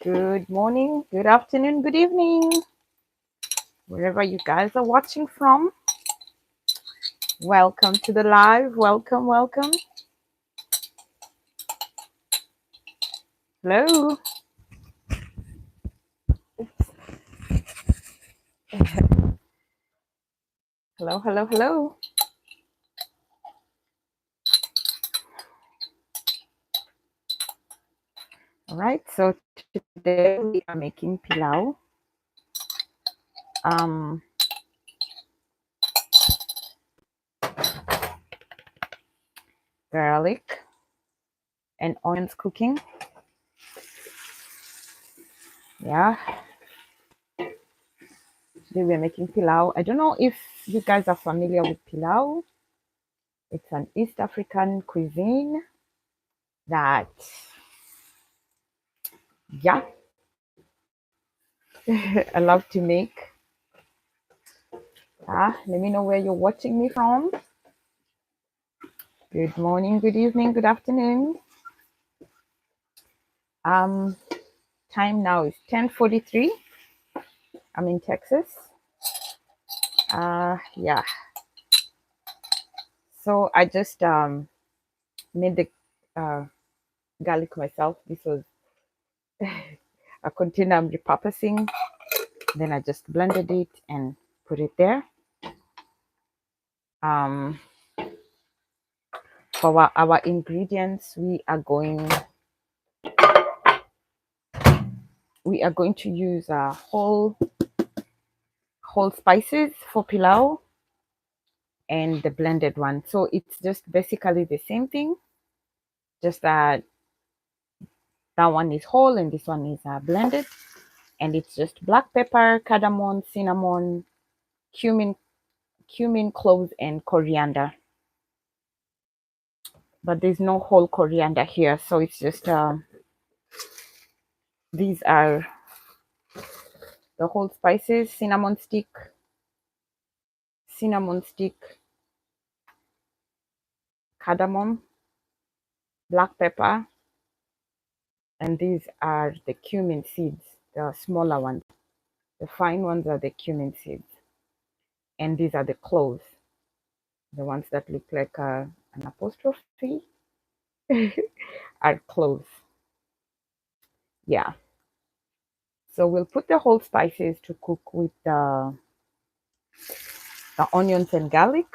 Good morning, good afternoon, good evening, wherever you guys are watching from. Welcome to the live. Welcome, welcome. Hello. Hello, hello, hello. All right, so today we are making pilau. Um, Garlic and onions cooking. Yeah, today we are making pilau. I don't know if you guys are familiar with pilau. It's an East African cuisine that, yeah, I love to make. Let me know where you're watching me from. Good morning, good evening, good afternoon. Um, Time now is 10:43. I'm in Texas. Yeah. So I just made the uh, garlic myself. This was a container I'm repurposing. Then I just blended it and put it there. Um, for our ingredients, we are going to use whole spices for pilau and the blended one. So it's just basically the same thing, just that one is whole and this one is blended. And it's just black pepper, cardamom, cinnamon, cumin, cloves, and coriander. But there's no whole coriander here, so it's just these are the whole spices: cinnamon stick, cardamom, black pepper, and these are the cumin seeds, the smaller ones. The fine ones are the cumin seeds, and these are the cloves, the ones that look like an apostrophe are cloves. Yeah. So we'll put the whole spices to cook with the onions and garlic.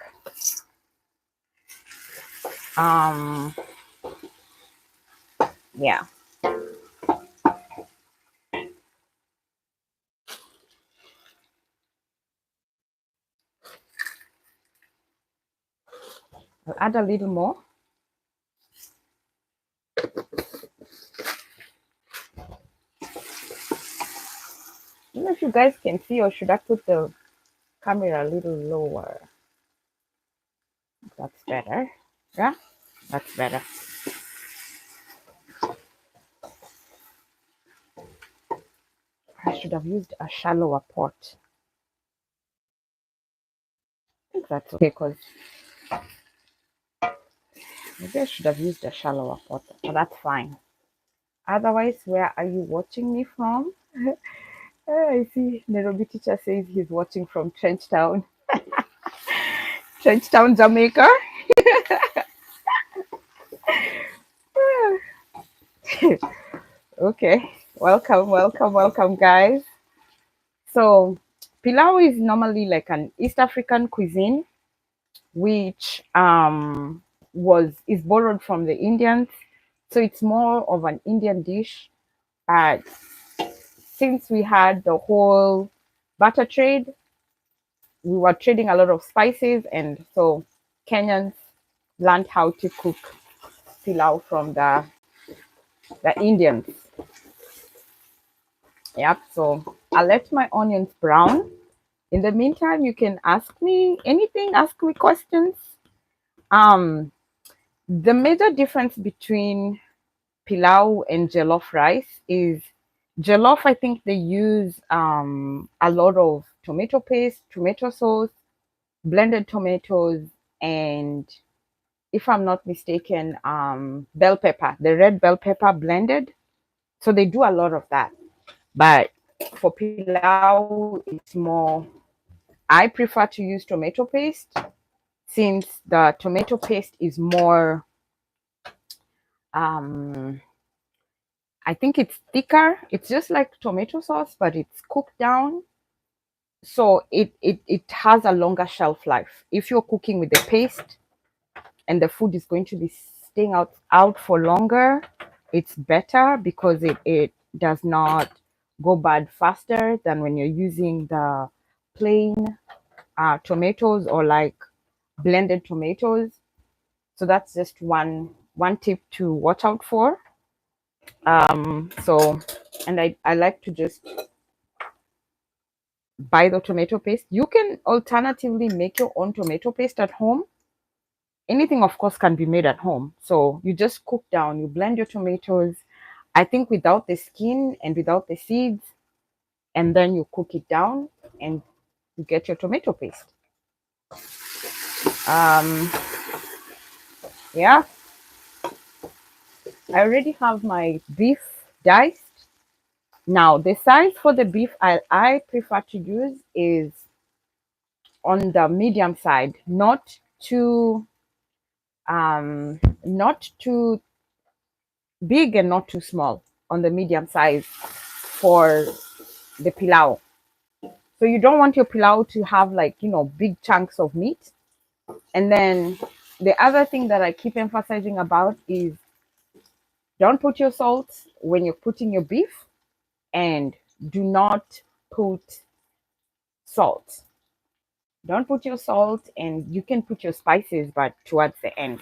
Yeah. I'll add a little more. I don't know if you guys can see, or should I put the camera a little lower? That's better. Yeah, that's better. I should have used a shallower pot. I think that's okay, because maybe I should have used a shallower pot, but that's fine. Otherwise, where are you watching me from? I see Nairobi teacher says he's watching from Trenchtown, Jamaica. Okay, welcome, welcome, welcome, guys. So, pilau is normally like an East African cuisine, which is borrowed from the Indians. So it's more of an Indian dish. Uh, since we had the whole butter trade, we were trading a lot of spices, and so Kenyans learned how to cook pilau from the Indians. Yep. So I'll let my onions brown. In the meantime, you can ask me anything, ask me questions. Um, the major difference between pilau and jollof rice is jollof, I think they use a lot of tomato paste, tomato sauce, blended tomatoes, and if I'm not mistaken, bell pepper, the red bell pepper blended. So they do a lot of that. But for pilau, it's more, I prefer to use tomato paste, since the tomato paste is more, um, I think it's thicker. It's just like tomato sauce, but it's cooked down. So it has a longer shelf life. If you're cooking with the paste and the food is going to be staying out for longer, it's better because it does not go bad faster than when you're using the plain tomatoes or like blended tomatoes. So that's just one tip to watch out for. So, and I like to just buy the tomato paste. You can alternatively make your own tomato paste at home. Anything, of course, can be made at home. So you just cook down, you blend your tomatoes, I think without the skin and without the seeds, and then you cook it down and you get your tomato paste. Um, yeah, I already have my beef diced. Now, the size for the beef I prefer to use is on the medium side, not too big and not too small, on the medium size for the pilau. So you don't want your pilau to have like, big chunks of meat. And then the other thing that I keep emphasizing about is don't put your salt when you're putting your beef, and do not put salt. Don't put your salt, and you can put your spices, but towards the end.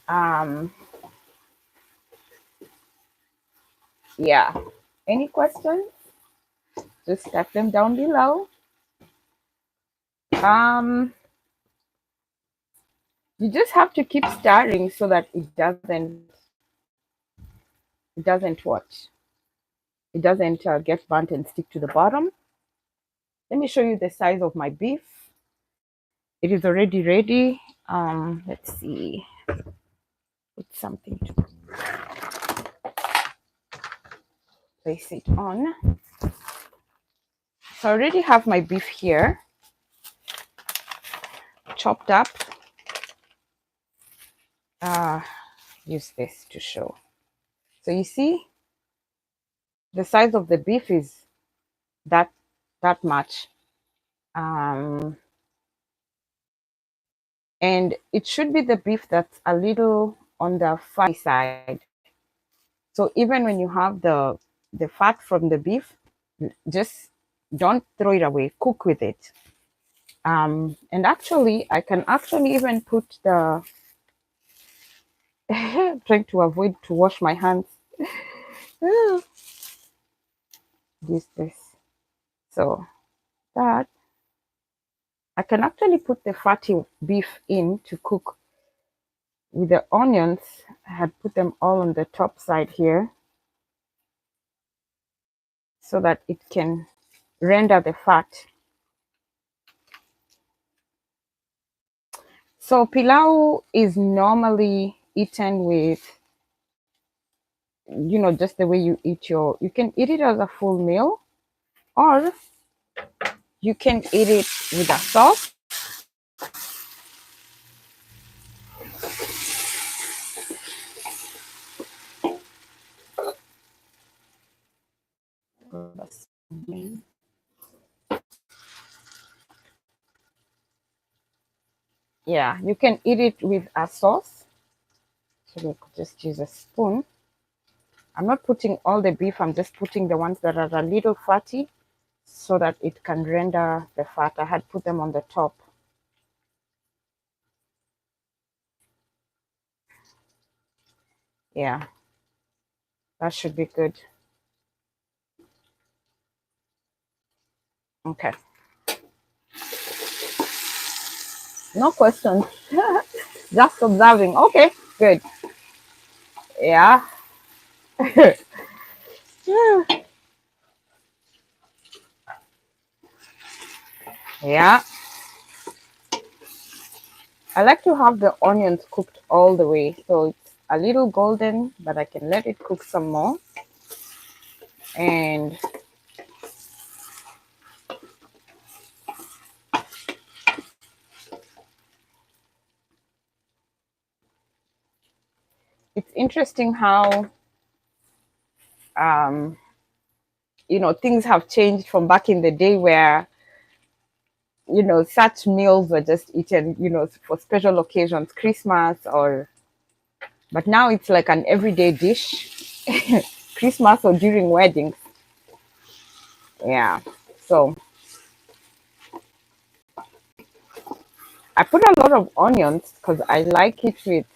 Um, yeah. Any questions? Just type them down below. Um, you just have to keep stirring so that it doesn't what? It doesn't get burnt and stick to the bottom. Let me show you the size of my beef. It is already ready. Let's see. Put something to place it on. So I already have my beef here, chopped up. Use this to show. So you see, the size of the beef is that much. And it should be the beef that's a little on the fatty side. So even when you have the fat from the beef, just don't throw it away. Cook with it. And actually, I can actually even put the trying to avoid to wash my hands. This. So that I can actually put the fatty beef in to cook with the onions. I had put them all on the top side here so that it can render the fat. So pilau is normally eaten with, just the way you eat you can eat it as a full meal, or you can eat it with a sauce. Yeah, you can eat it with a sauce. So we could just use a spoon. I'm not putting all the beef, I'm just putting the ones that are a little fatty so that it can render the fat. I had put them on the top. Yeah, that should be good. Okay. No questions. Just observing. Okay, good. Yeah. Yeah. I like to have the onions cooked all the way, so it's a little golden, but I can let it cook some more. And it's interesting how um, things have changed from back in the day where such meals were just eaten for special occasions, Christmas, or but now it's like an everyday dish. Christmas or during weddings. Yeah. So I put a lot of onions because I like it with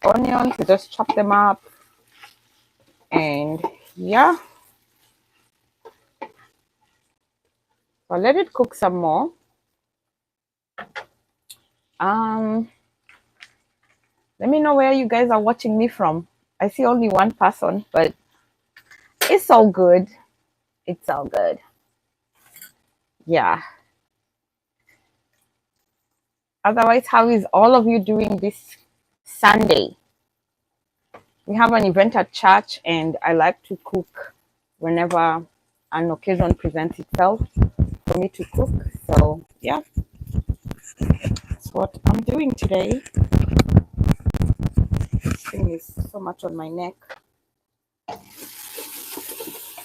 onions. You just chop them up, and yeah, so let it cook some more. Um, Let me know where you guys are watching me from. I see only one person, but it's all good. It's all good. Yeah. Otherwise, how is all of you doing this Sunday? We have an event at church, and I like to cook whenever an occasion presents itself for me to cook. So, yeah, that's what I'm doing today. This thing is so much on my neck.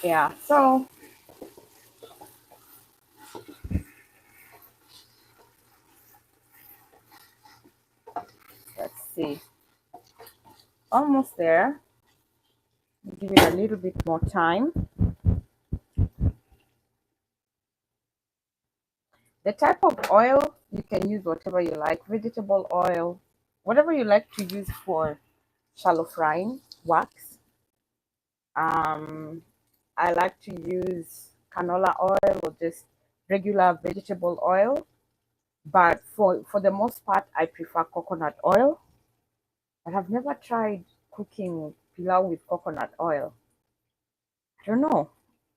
Yeah, so let's see. Almost there. Give it a little bit more time. The type of oil, you can use whatever you like, vegetable oil, whatever you like to use for shallow frying works. I like to use canola oil or just regular vegetable oil, but for the most part, I prefer coconut oil. But I've never tried cooking pilau with coconut oil. I don't know.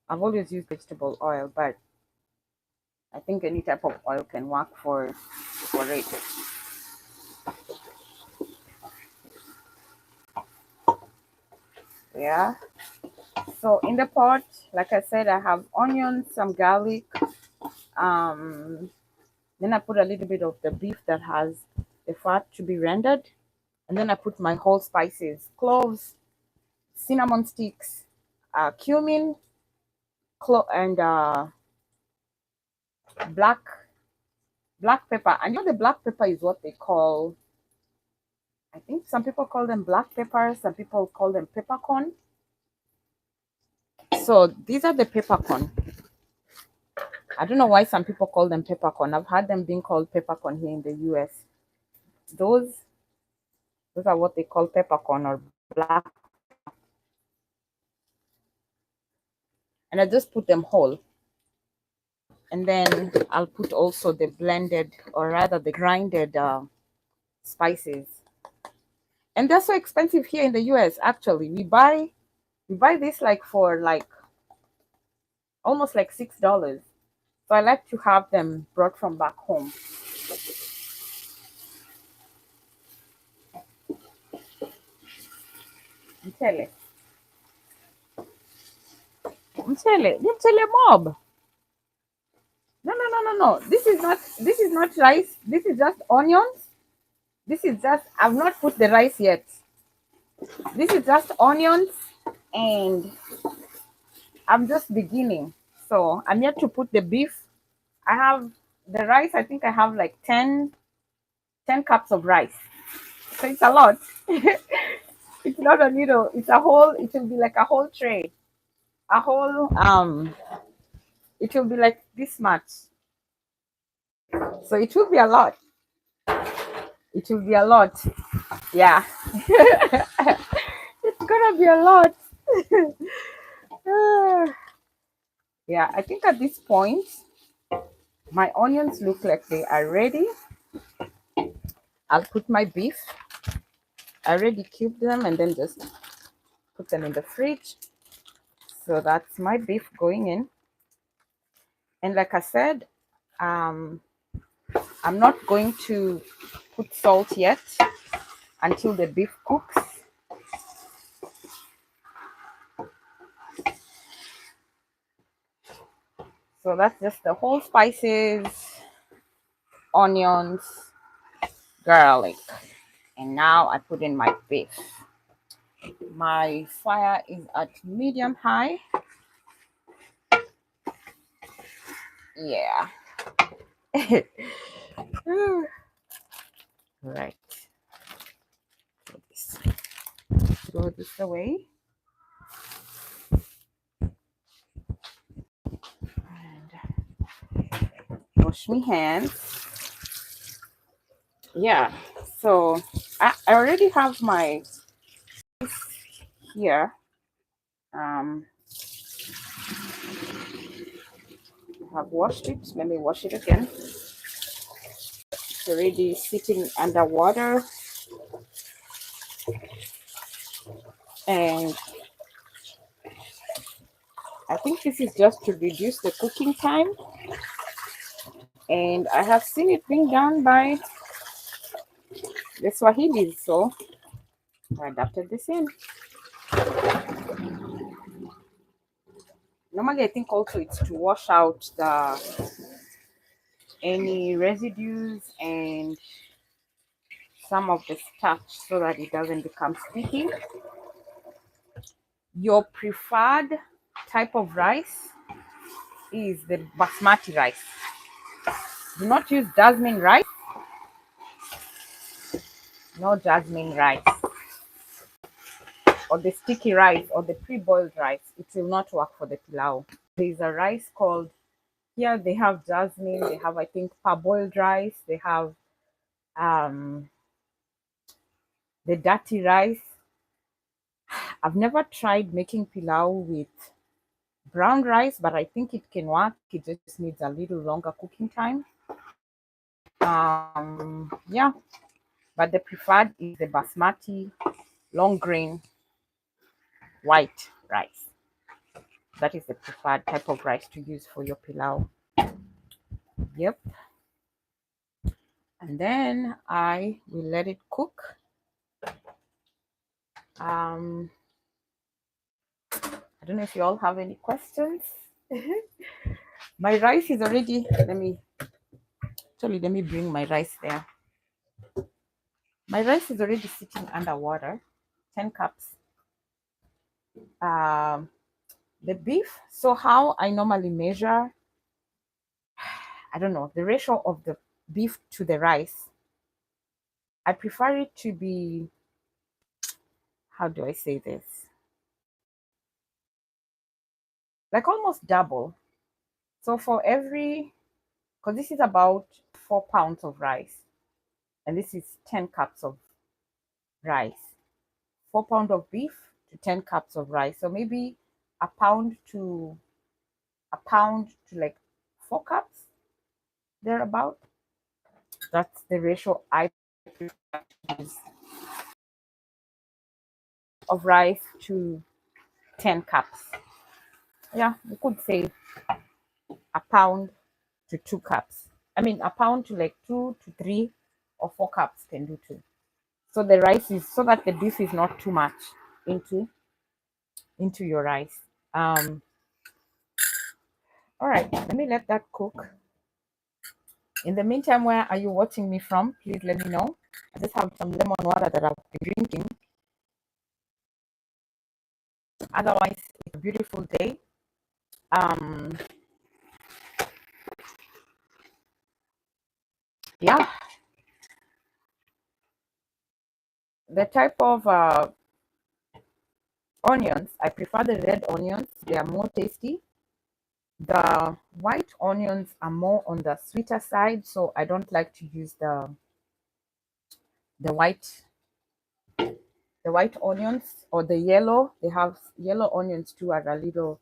I've always used vegetable oil, but I think any type of oil can work for it. Yeah. So in the pot, like I said, I have onions, some garlic. Um, then I put a little bit of the beef that has the fat to be rendered. And then I put my whole spices, cloves, cinnamon sticks, cumin, and black pepper. And the black pepper is what they call, I think some people call them black peppers, some people call them peppercorn. So these are the peppercorn. I don't know why some people call them peppercorn. I've had them being called peppercorn here in the US. Those are what they call peppercorn or black. And I just put them whole. And then I'll put also the blended, or rather the grinded spices. And they're so expensive here in the US. Actually, we buy this like for like almost like $6. So I like to have them brought from back home. Mtele mob. No. This is not rice. This is just onions. This is just, I've not put the rice yet. This is just onions, and I'm just beginning. So I'm yet to put the beef. I have the rice. I think I have like 10 cups of rice. So it's a lot. It's not a little, it's a whole, it will be like a whole tray. A whole, it will be like this much. So it will be a lot. It will be a lot. Yeah. It's gonna be a lot. Yeah, I think at this point, my onions look like they are ready. I'll put my beef. I already cubed them and then just put them in the fridge. So that's my beef going in. And like I said, I'm not going to put salt yet until the beef cooks. So that's just the whole spices, onions, garlic. And now I put in my beef. My fire is at medium high. Yeah. Right. Throw this away. And wash my hands. Yeah. So I already have my here. Um, I have washed it. Let me wash it again. It's already sitting underwater, and I think this is just to reduce the cooking time. And I have seen it being done by the Swahilis, so I adapted this in. Normally, I think also it's to wash out the any residues and some of the starch so that it doesn't become sticky. Your preferred type of rice is the basmati rice. Do not use jasmine rice. No jasmine rice or the sticky rice or the pre-boiled rice. It will not work for the pilau. There is a rice called, here they have jasmine, they have I think parboiled rice, they have um the dirty rice. I've never tried making pilau with brown rice, but I think it can work. It just needs a little longer cooking time. Yeah, but the preferred is the basmati long grain white rice. That is the preferred type of rice to use for your pilau. Yep. And then I will let it cook. I don't know if you all have any questions. My rice is already, let me bring my rice there. My rice is already sitting underwater, 10 cups. The beef, so how I normally measure, I don't know, the ratio of the beef to the rice. I prefer it to be, how do I say this? Like almost double. So for every, because this is about 4 pounds of rice, and this is 10 cups of rice. 4 pounds of beef to 10 cups of rice. So maybe a pound to like 4 cups, thereabout. That's the ratio I use of rice to 10 cups. Yeah, you could say a pound to 2 cups. I mean, a pound to like 2 to 3 or 4 cups can do too. So the rice is so that the beef is not too much into your rice. All right, let me let that cook. In the meantime, where are you watching me from? Please let me know. I just have some lemon water that I've been drinking. Otherwise, it's a beautiful day. Yeah, the type of onions, I prefer the red onions. They are more tasty. The white onions are more on the sweeter side, so I don't like to use the white onions or the yellow. They have yellow onions too, are a little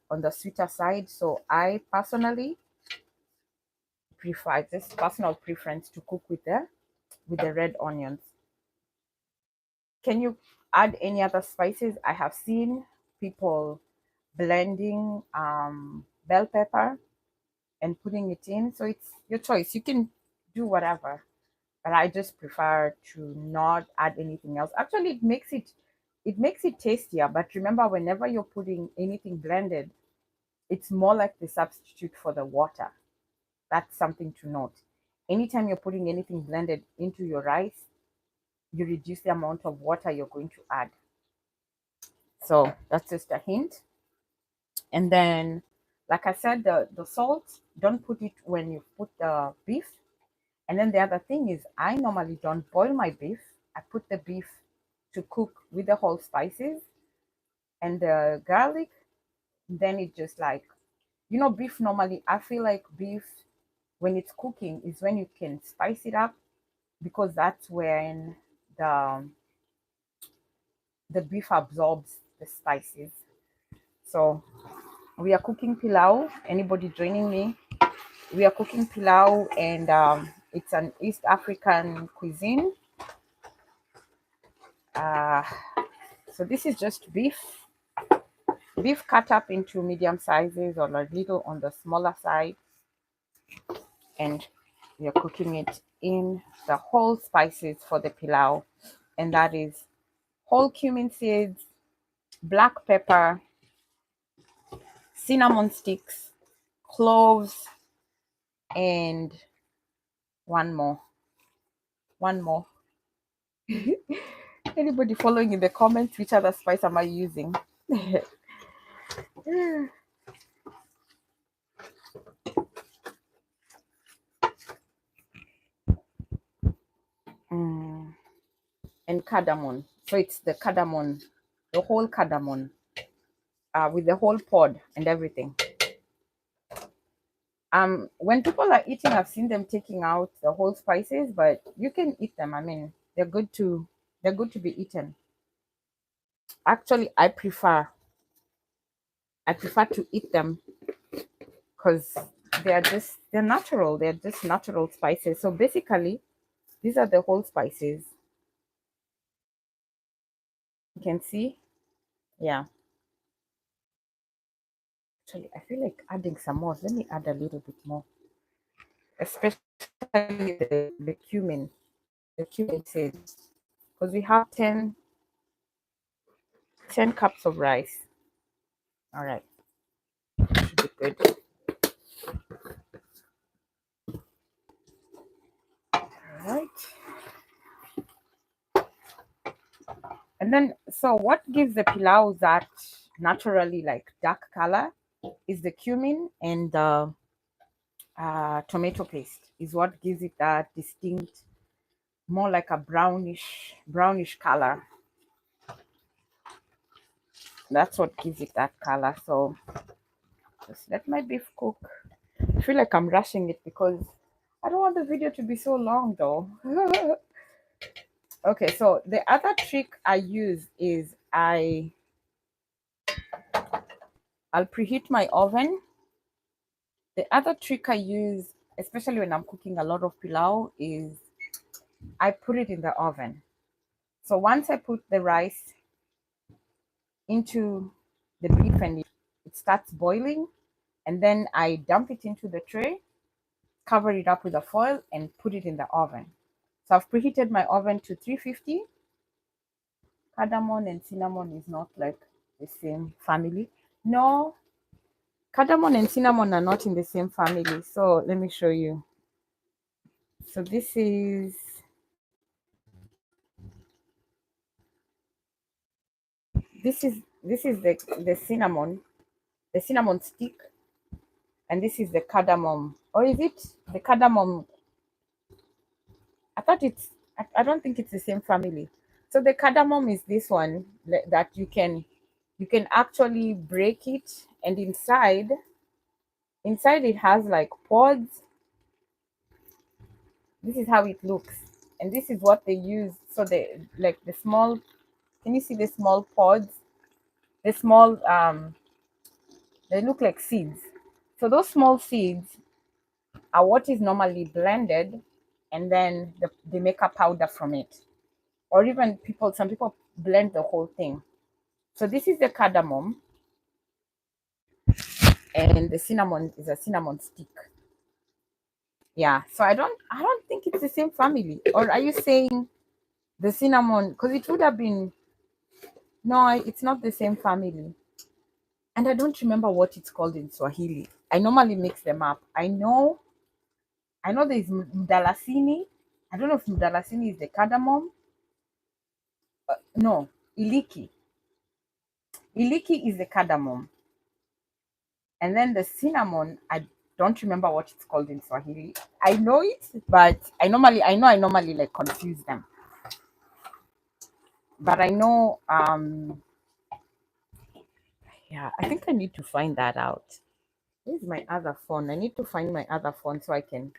on the sweeter side. So I personally prefer, this personal preference, to cook with the red onions. Can you add any other spices? I have seen people blending bell pepper and putting it in. So it's your choice. You can do whatever, but I just prefer to not add anything else. Actually, it makes it tastier. But remember, whenever you're putting anything blended, It's more like the substitute for the water. That's something to note. Anytime you're putting anything blended into your rice, you reduce the amount of water you're going to add. So that's just a hint. And then, like I said, the salt, don't put it when you put the beef. And then the other thing is, I normally don't boil my beef. I put the beef to cook with the whole spices and the garlic. Then it just like, beef normally, I feel like beef, when it's cooking, is when you can spice it up, because that's when the the beef absorbs the spices. So we are cooking pilau. Anybody joining me? We are cooking pilau, and it's an East African cuisine. Uh, so this is just beef cut up into medium sizes or a little on the smaller side, and we are cooking it in the whole spices for the pilau, and that is whole cumin seeds, black pepper, cinnamon sticks, cloves, and one more. One more. Anybody following in the comments, which other spice am I using? Mm, and cardamom. So it's the cardamom, the whole cardamom, with the whole pod and everything. When people are eating, I've seen them taking out the whole spices, but you can eat them. I mean, they're good to be eaten. Actually, I prefer to eat them because they're natural. They're just natural spices. So basically, these are the whole spices. You can see, yeah. Actually, I feel like adding some more. Let me add a little bit more, especially the cumin seeds, because we have 10 cups of rice. All right, should be good. All right. And then, so what gives the pilau that naturally like dark color is the cumin and the tomato paste is what gives it that distinct, more like a brownish color. That's what gives it that color. So just let my beef cook. I feel like I'm rushing it because I don't want the video to be so long though. Okay, so the other trick I use is I'll preheat my oven. The other trick I use, especially when I'm cooking a lot of pilau, is I put it in the oven. So once I put the rice into the beef and it starts boiling, and then I dump it into the tray, cover it up with a foil, and put it in the oven. So I've preheated my oven to 350. Cardamom and cinnamon is not like the same family. No, cardamom and cinnamon are not in the same family. So let me show you. So this is the cinnamon stick, and this is the cardamom. Or is it the cardamom? I thought I don't think it's the same family. So the cardamom is this one that you can actually break it, and inside it has like pods. This is how it looks, and this is what they use. So they like the small. Can you see the small pods? The small they look like seeds. So those small seeds are what is normally blended, and then they make a powder from it. Or even some people blend the whole thing. So this is the cardamom, and the cinnamon is a cinnamon stick. Yeah. So I don't think it's the same family. Or are you saying the cinnamon? Because it would have been, no, it's not the same family. and I don't remember what it's called in Swahili. I normally mix them up. I know there's mdalasini. I don't know if mdalasini is the cardamom. No, iliki. Iliki is the cardamom. And then the cinnamon, I don't remember what it's called in Swahili. I know it, but I normally like confuse them. But I know yeah, I think I need to find that out. Where's my other phone? I need to find my other phone so I can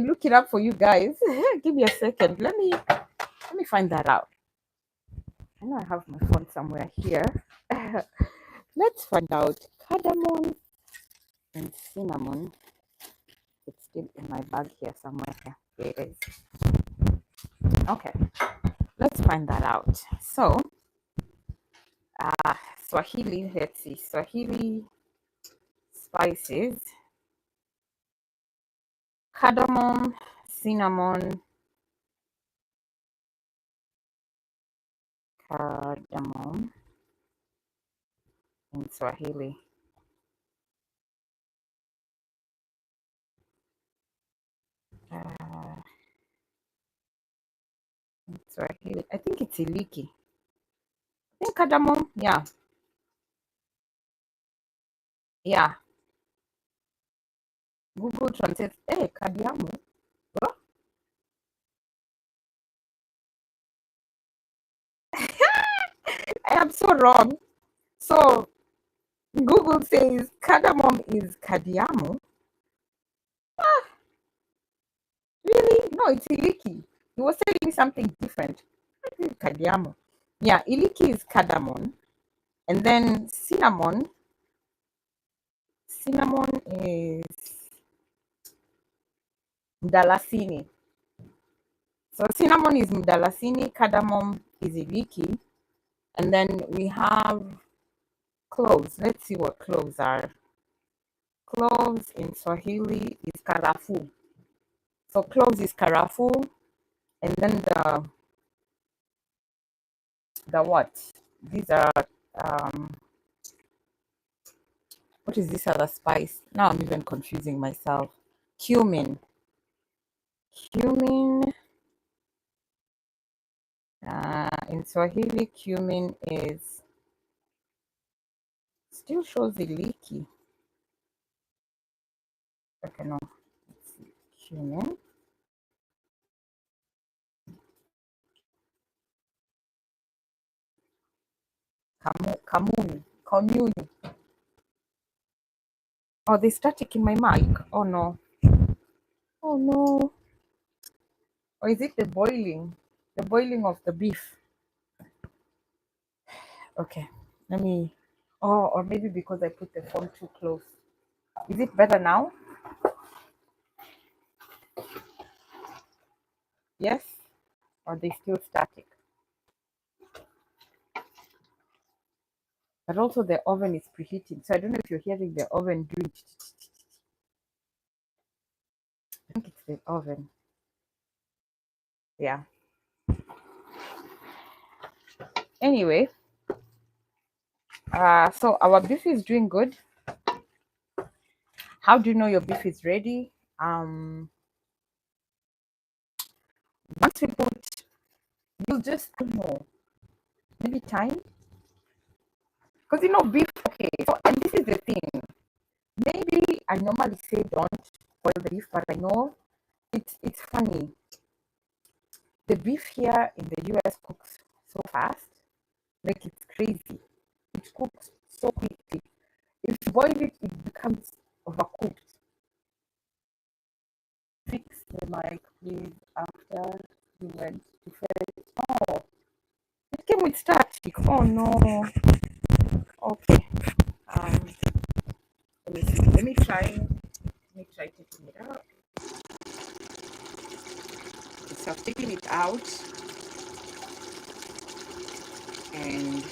look it up for you guys. Give me a second. Let me find that out. I know I have my phone somewhere here. Let's find out. Cardamom and cinnamon. It's still in my bag here somewhere. Here it is. Okay, let's find that out. So, Swahili, let's see. Swahili spices, cardamom, cinnamon, cardamom in Swahili. Uh, in Swahili, I think it's iliki. I think cardamom, yeah, yeah. Google Translate, hey, kadiamu. Oh, I am so wrong. So Google says cardamom is kadiamu. Really? No, it's iliki. He was telling me something different. I think kadiamu. Yeah, iliki is cardamom. And then cinnamon is mdalasini. So cinnamon is mdalasini, cardamom is iliki, and then we have cloves. Let's see what cloves are. Cloves in Swahili is karafu. So cloves is karafu, and then the what? These are um what is this other spice? Now I'm even confusing myself. Cumin. Cumin. In Swahili, cumin is still shows iliki. Okay, no. Let's see. Cumin. Commune. Oh, they static in my mic. Oh no. Oh no. Or is it the boiling? The boiling of the beef. Okay. Let me. Oh, or maybe because I put the phone too close. Is it better now? Yes? Or they still static? But also the oven is preheating. So I don't know if you're hearing the oven doing. I think it's the oven. Yeah. Anyway, so our beef is doing good. How do you know your beef is ready? Once we put, you'll just, I don't know, maybe time. Because beef, okay, so, and this is the thing. Maybe I normally say don't boil the beef, but I know it's funny. The beef here in the US cooks so fast, like it's crazy. It cooks so quickly. If you boil it, it becomes overcooked. Fix the mic, please, after you went to fetch. Oh, it came with static. Oh no. Okay. Um, let me see. Let me try. Let me try taking it out. So I've taken it out and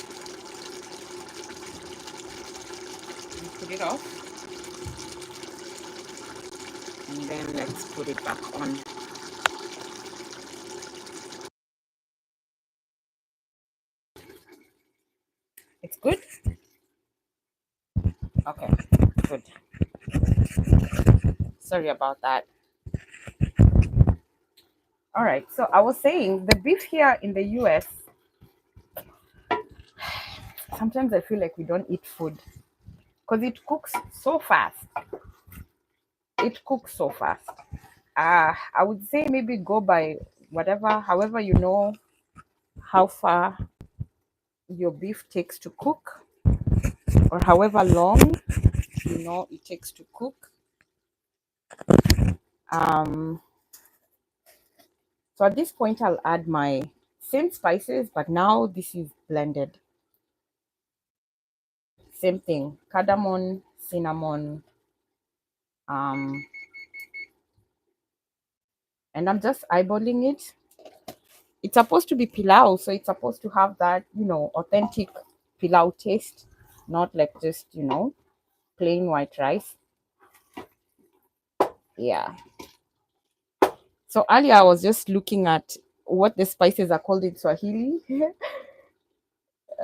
put it off, and then let's put it back on. It's good. Sorry about that. All right. So I was saying the beef here in the US, sometimes I feel like we don't eat food because it cooks so fast. It cooks so fast. I would say maybe go by whatever, however, how far your beef takes to cook, or however long it takes to cook. Um, so at this point, I'll add my same spices, but now this is blended. Same thing, cardamom, cinnamon, um, and I'm just eyeballing it. It's supposed to be pilau, so it's supposed to have that, authentic pilau taste, not like just, plain white rice. Yeah. So earlier I was just looking at what the spices are called in Swahili.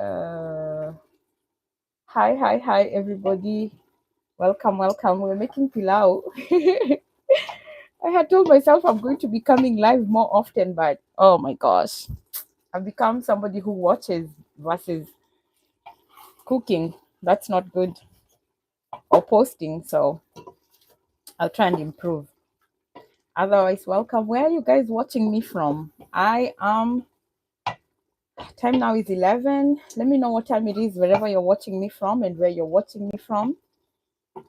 uh, hi, everybody. Welcome, welcome. We're making pilau. I had told myself I'm going to be coming live more often, but oh my gosh, I've become somebody who watches versus cooking. That's not good. Or posting, so I'll try and improve. Otherwise, welcome. Where are you guys watching me from? I am. Time now is 11. Let me know what time it is wherever you're watching me from and where you're watching me from.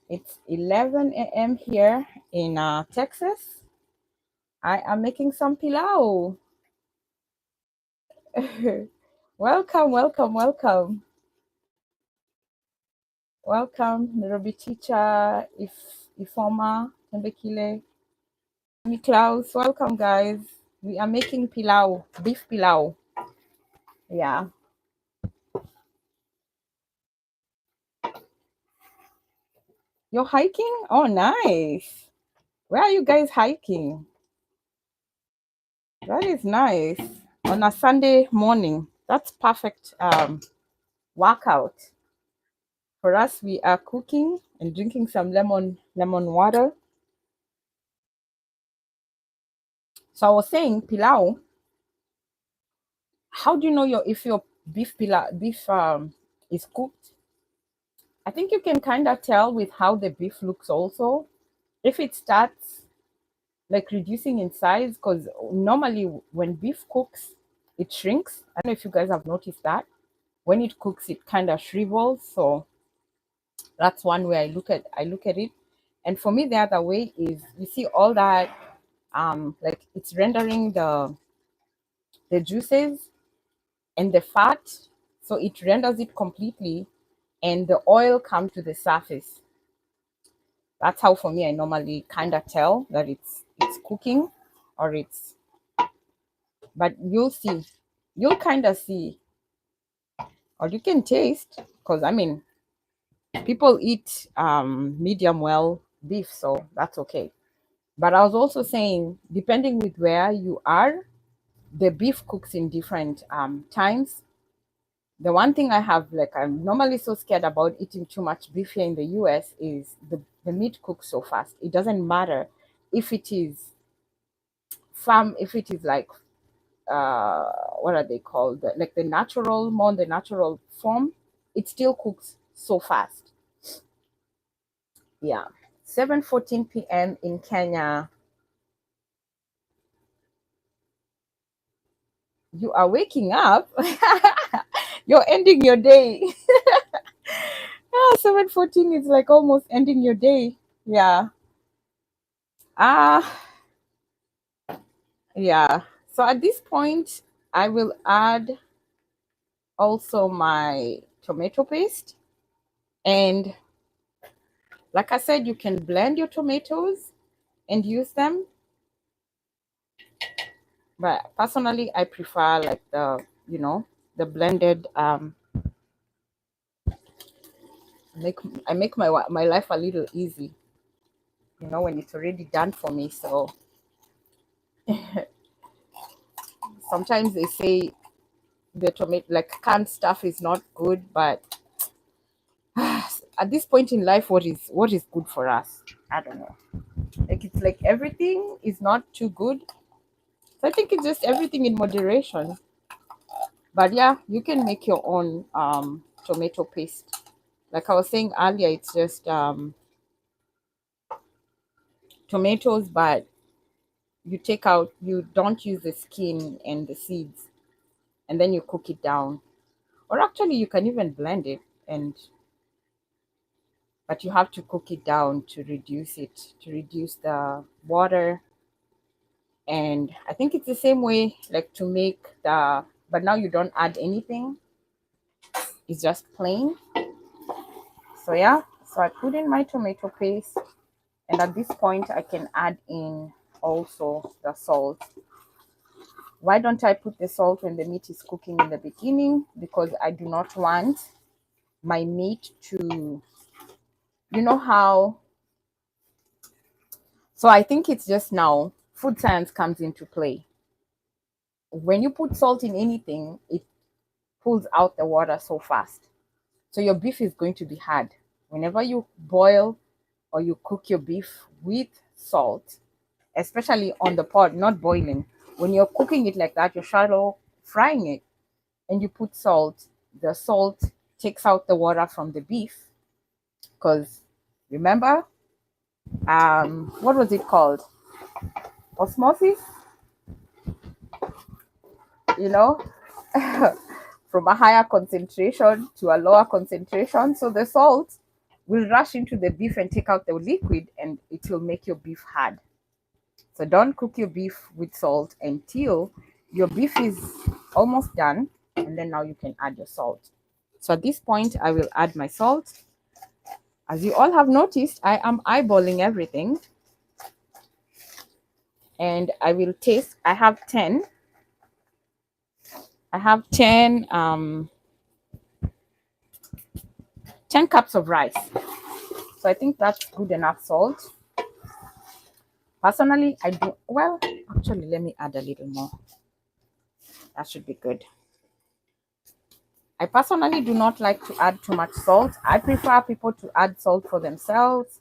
It's 11 a.m. here in Texas. I am making some pilau. Welcome, welcome, welcome. Welcome, Nairobi teacher, Ifoma, Tembekile, Klaus. Welcome, guys. We are making pilau, beef pilau. Yeah. You're hiking? Oh, nice. Where are you guys hiking? That is nice. On a Sunday morning. That's perfect workout. For us, we are cooking and drinking some lemon water. So I was saying pilau. How do you know if your beef is cooked? I think you can kind of tell with how the beef looks also. If it starts like reducing in size, because normally when beef cooks, it shrinks. I don't know if you guys have noticed that. When it cooks, it kind of shrivels. So that's one way I look at it. And for me, the other way is you see all that like it's rendering the juices and the fat, so it renders it completely, and the oil comes to the surface. That's how for me I normally kind of tell that it's cooking or it's. But you'll kind of see, or you can taste, because I mean people eat medium well beef, so that's okay. But I was also saying, depending with where you are, the beef cooks in different times. The one thing I have, like, I'm normally so scared about eating too much beef here in the US is the meat cooks so fast. It doesn't matter if it is farm, if it is like, what are they called? Like more the natural form, it still cooks so fast. Yeah. 7:14 p.m. in Kenya. You are waking up. You're ending your day. 7:14 is like almost ending your day. Yeah. Ah, yeah. So at this point, I will add also my tomato paste. And like I said, you can blend your tomatoes and use them. But personally, I prefer like the blended. Make I make my life a little easy. When it's already done for me. So sometimes they say the tomato, like canned stuff, is not good, but at this point in life, what is good for us? I don't know. Like think it's like everything is not too good. So I think it's just everything in moderation. But yeah, you can make your own tomato paste. Like I was saying earlier, it's just tomatoes, but you don't use the skin and the seeds, and then you cook it down. Or actually, you can even blend it, and but you have to cook it down to reduce the water. And I think it's the same way, like to make but now you don't add anything. It's just plain. So yeah, so I put in my tomato paste, and at this point I can add in also the salt. Why don't I put the salt when the meat is cooking in the beginning? Because I do not want my meat to, you know how, so I think it's just now food science comes into play. When you put salt in anything, it pulls out the water so fast. So your beef is going to be hard. Whenever you boil or you cook your beef with salt, especially on the pot, not boiling, when you're cooking it like that, you're shallow frying it, and you put salt, the salt takes out the water from the beef. Because remember, what was it called? Osmosis, you know, from a higher concentration to a lower concentration. So the salt will rush into the beef and take out the liquid, and it will make your beef hard. So don't cook your beef with salt until your beef is almost done, and then now you can add your salt. So at this point, I will add my salt. As you all have noticed, I am eyeballing everything, and I will taste. I have 10. I have 10 cups of rice. So I think that's good enough salt. Personally, I do, well, actually, let me add a little more. That should be good. I personally do not like to add too much salt. I prefer people to add salt for themselves.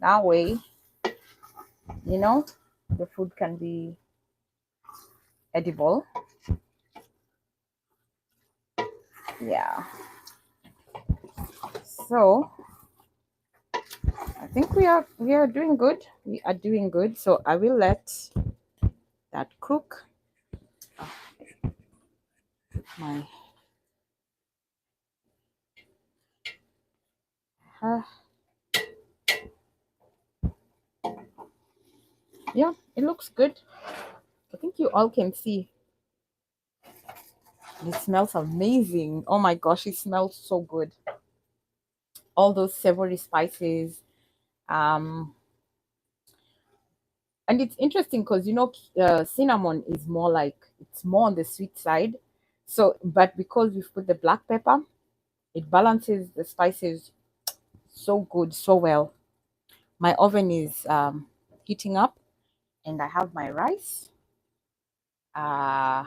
That way, you know, the food can be edible. Yeah. So I think we are doing good. We are doing good. So I will let that cook. My uh, yeah, it looks good. I think you all can see. It smells amazing. Oh my gosh, it smells so good. All those savory spices. Um, and it's interesting because cinnamon is more like it's more on the sweet side. So, but because we've put the black pepper, it balances the spices so good, so well. My oven is heating up, and I have my rice uh,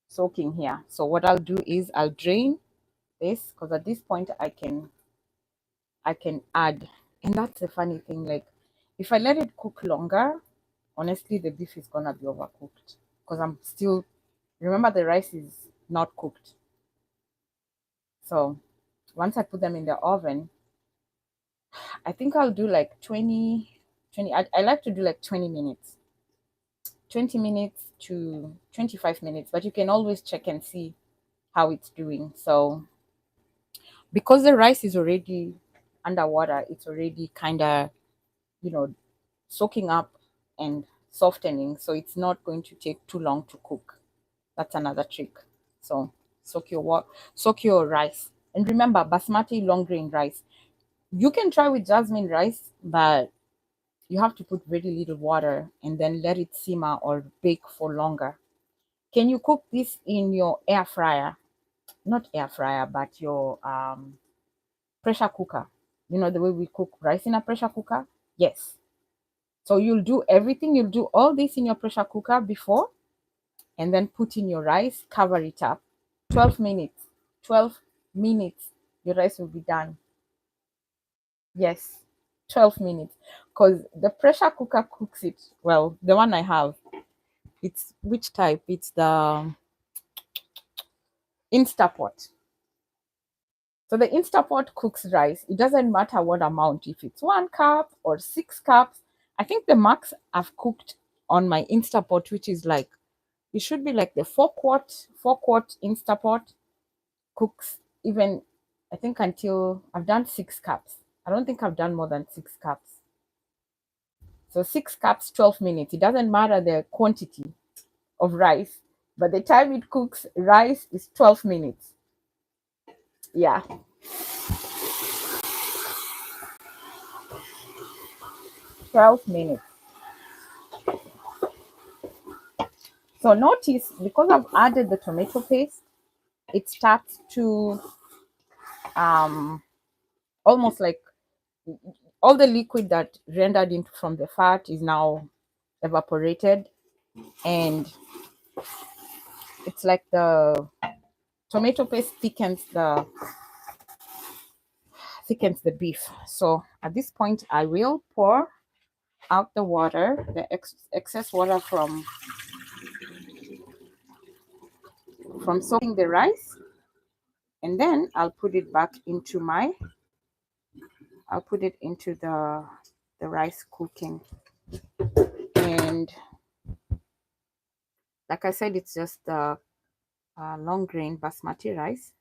soaking here. So what I'll do is I'll drain this because at this point I can add, and that's the funny thing. Like if I let it cook longer, honestly, the beef is gonna be overcooked because I'm still, remember, the rice is not cooked. So once I put them in the oven, I think I'll do like 20. I like to do like 20 minutes, 20 minutes to 25 minutes, but you can always check and see how it's doing. So because the rice is already underwater, it's already kind of, you know, soaking up and softening. So it's not going to take too long to cook. That's another trick. So soak your rice. And remember, basmati long grain rice. You can try with jasmine rice, but you have to put very little water and then let it simmer or bake for longer. Can you cook this in your air fryer? Not air fryer, but your pressure cooker. You know the way we cook rice in a pressure cooker? Yes. So you'll do everything, you'll do all this in your pressure cooker before, and then put in your rice, cover it up. 12 minutes. 12 minutes. Your rice will be done. Yes. 12 minutes. because the pressure cooker cooks it well. The one I have, it's which type? It's the Instapot. So the Instapot cooks rice. It doesn't matter what amount, if it's 1 cup or 6 cups. I think the max I've cooked on my Instapot, which is like, it should be like the 4 quart Instapot, cooks even, I think, until I've done 6 cups. I don't think I've done more than 6 cups. So 6 cups, 12 minutes. It doesn't matter the quantity of rice, but the time it cooks rice is 12 minutes. Yeah. Twelve minutes. So notice, because I've added the tomato paste, it starts to almost like all the liquid that rendered into from the fat is now evaporated, and it's like the tomato paste thickens the beef. So at this point, I will pour out the water, the excess water from soaking the rice, and then I'll put it back into the rice cooking. And like I said, it's just the long grain basmati rice.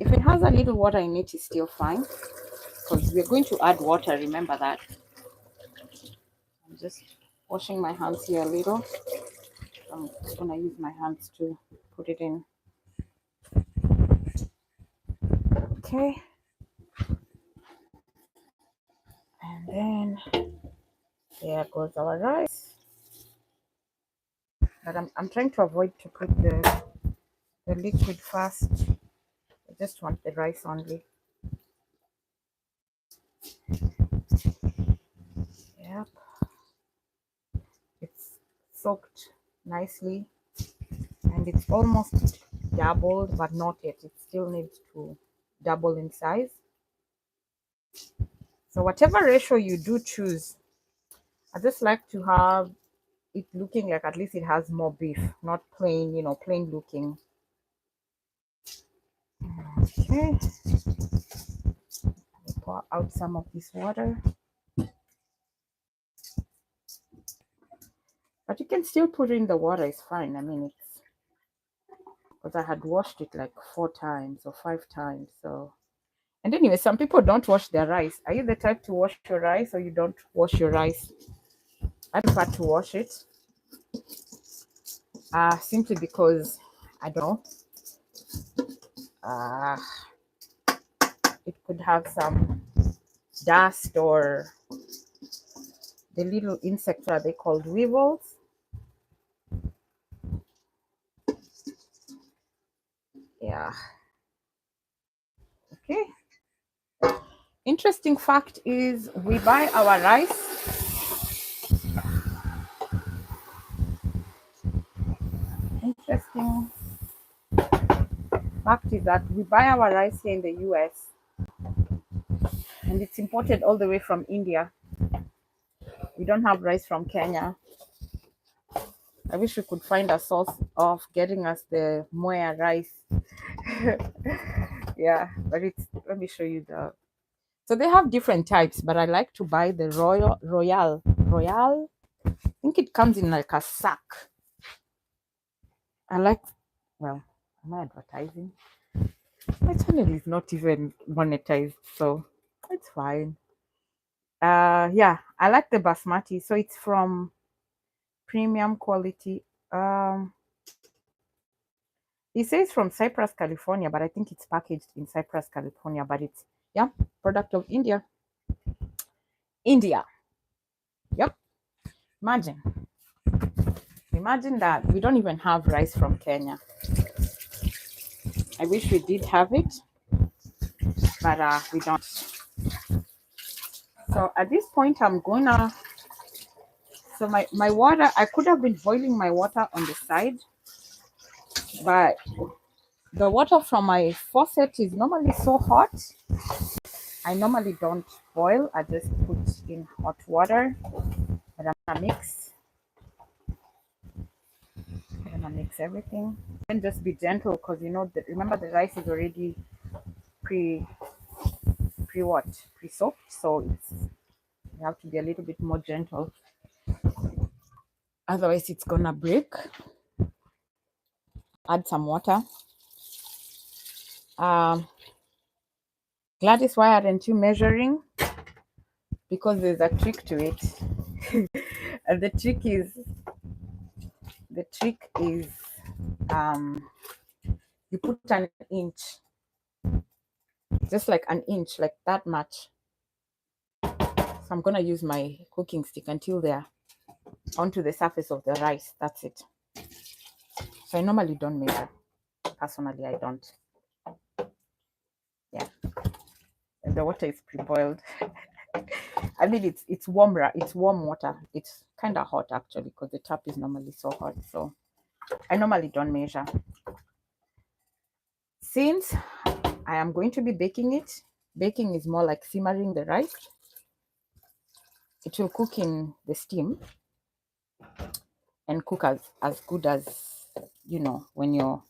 If it has a little water in it, it's still fine, because we're going to add water, remember that. I'm just washing my hands here a little. I'm just gonna use my hands to put it in. Okay. And then there goes our rice. But I'm trying to avoid to put the liquid first. I just want the rice only. Yep. It's soaked nicely, and it's almost doubled, but not yet. It still needs to double in size. So whatever ratio you do choose, I just like to have it looking like at least it has more beef, not plain, plain looking. Okay. Pour out some of this water. But you can still put in the water, it's fine. I mean, it's because I had washed it like 4 times or 5 times. So, and anyway, some people don't wash their rice. Are you the type to wash your rice, or you don't wash your rice? I prefer to wash it. Simply because I don't know. It could have some dust or the little insects, are they called weevils? Yeah. Okay. Interesting fact is we buy our rice. Interesting fact is that we buy our rice here in the US, and it's imported all the way from India. We don't have rice from Kenya. I wish we could find a source of getting us the moya rice. Yeah, but let me show you so they have different types, but I like to buy the royal. I think it comes in like a sack. Well, am I advertising? My channel is not even monetized, so it's fine. Yeah, I like the basmati. So it's from premium quality. It says from Cyprus, California, but I think it's packaged in Cyprus, California. But it's, yeah, product of India. India. Yep. Imagine that we don't even have rice from Kenya. I wish we did have it, but we don't. So at this point, I'm gonna. So my water, I could have been boiling my water on the side, but the water from my faucet is normally so hot I normally don't boil. I just put in hot water. But I'm gonna mix. I'm gonna mix everything. And just be gentle, because you know remember the rice is already pre pre what pre soaked, so it's you have to be a little bit more gentle. Otherwise, it's gonna break. Add some water. Gladys, why aren't you measuring? Because there's a trick to it. And the trick is you put an inch, just like an inch, like that much. So I'm gonna use my cooking stick until they're onto the surface of the rice. That's it. So I normally don't measure. Personally, I don't. Yeah. And the water is pre-boiled. I mean, it's warm. It's warm water. It's kind of hot actually, because the tap is normally so hot. So I normally don't measure. Since I am going to be baking it, baking is more like simmering the rice. It will cook in the steam and cook as good as, you know, when you're,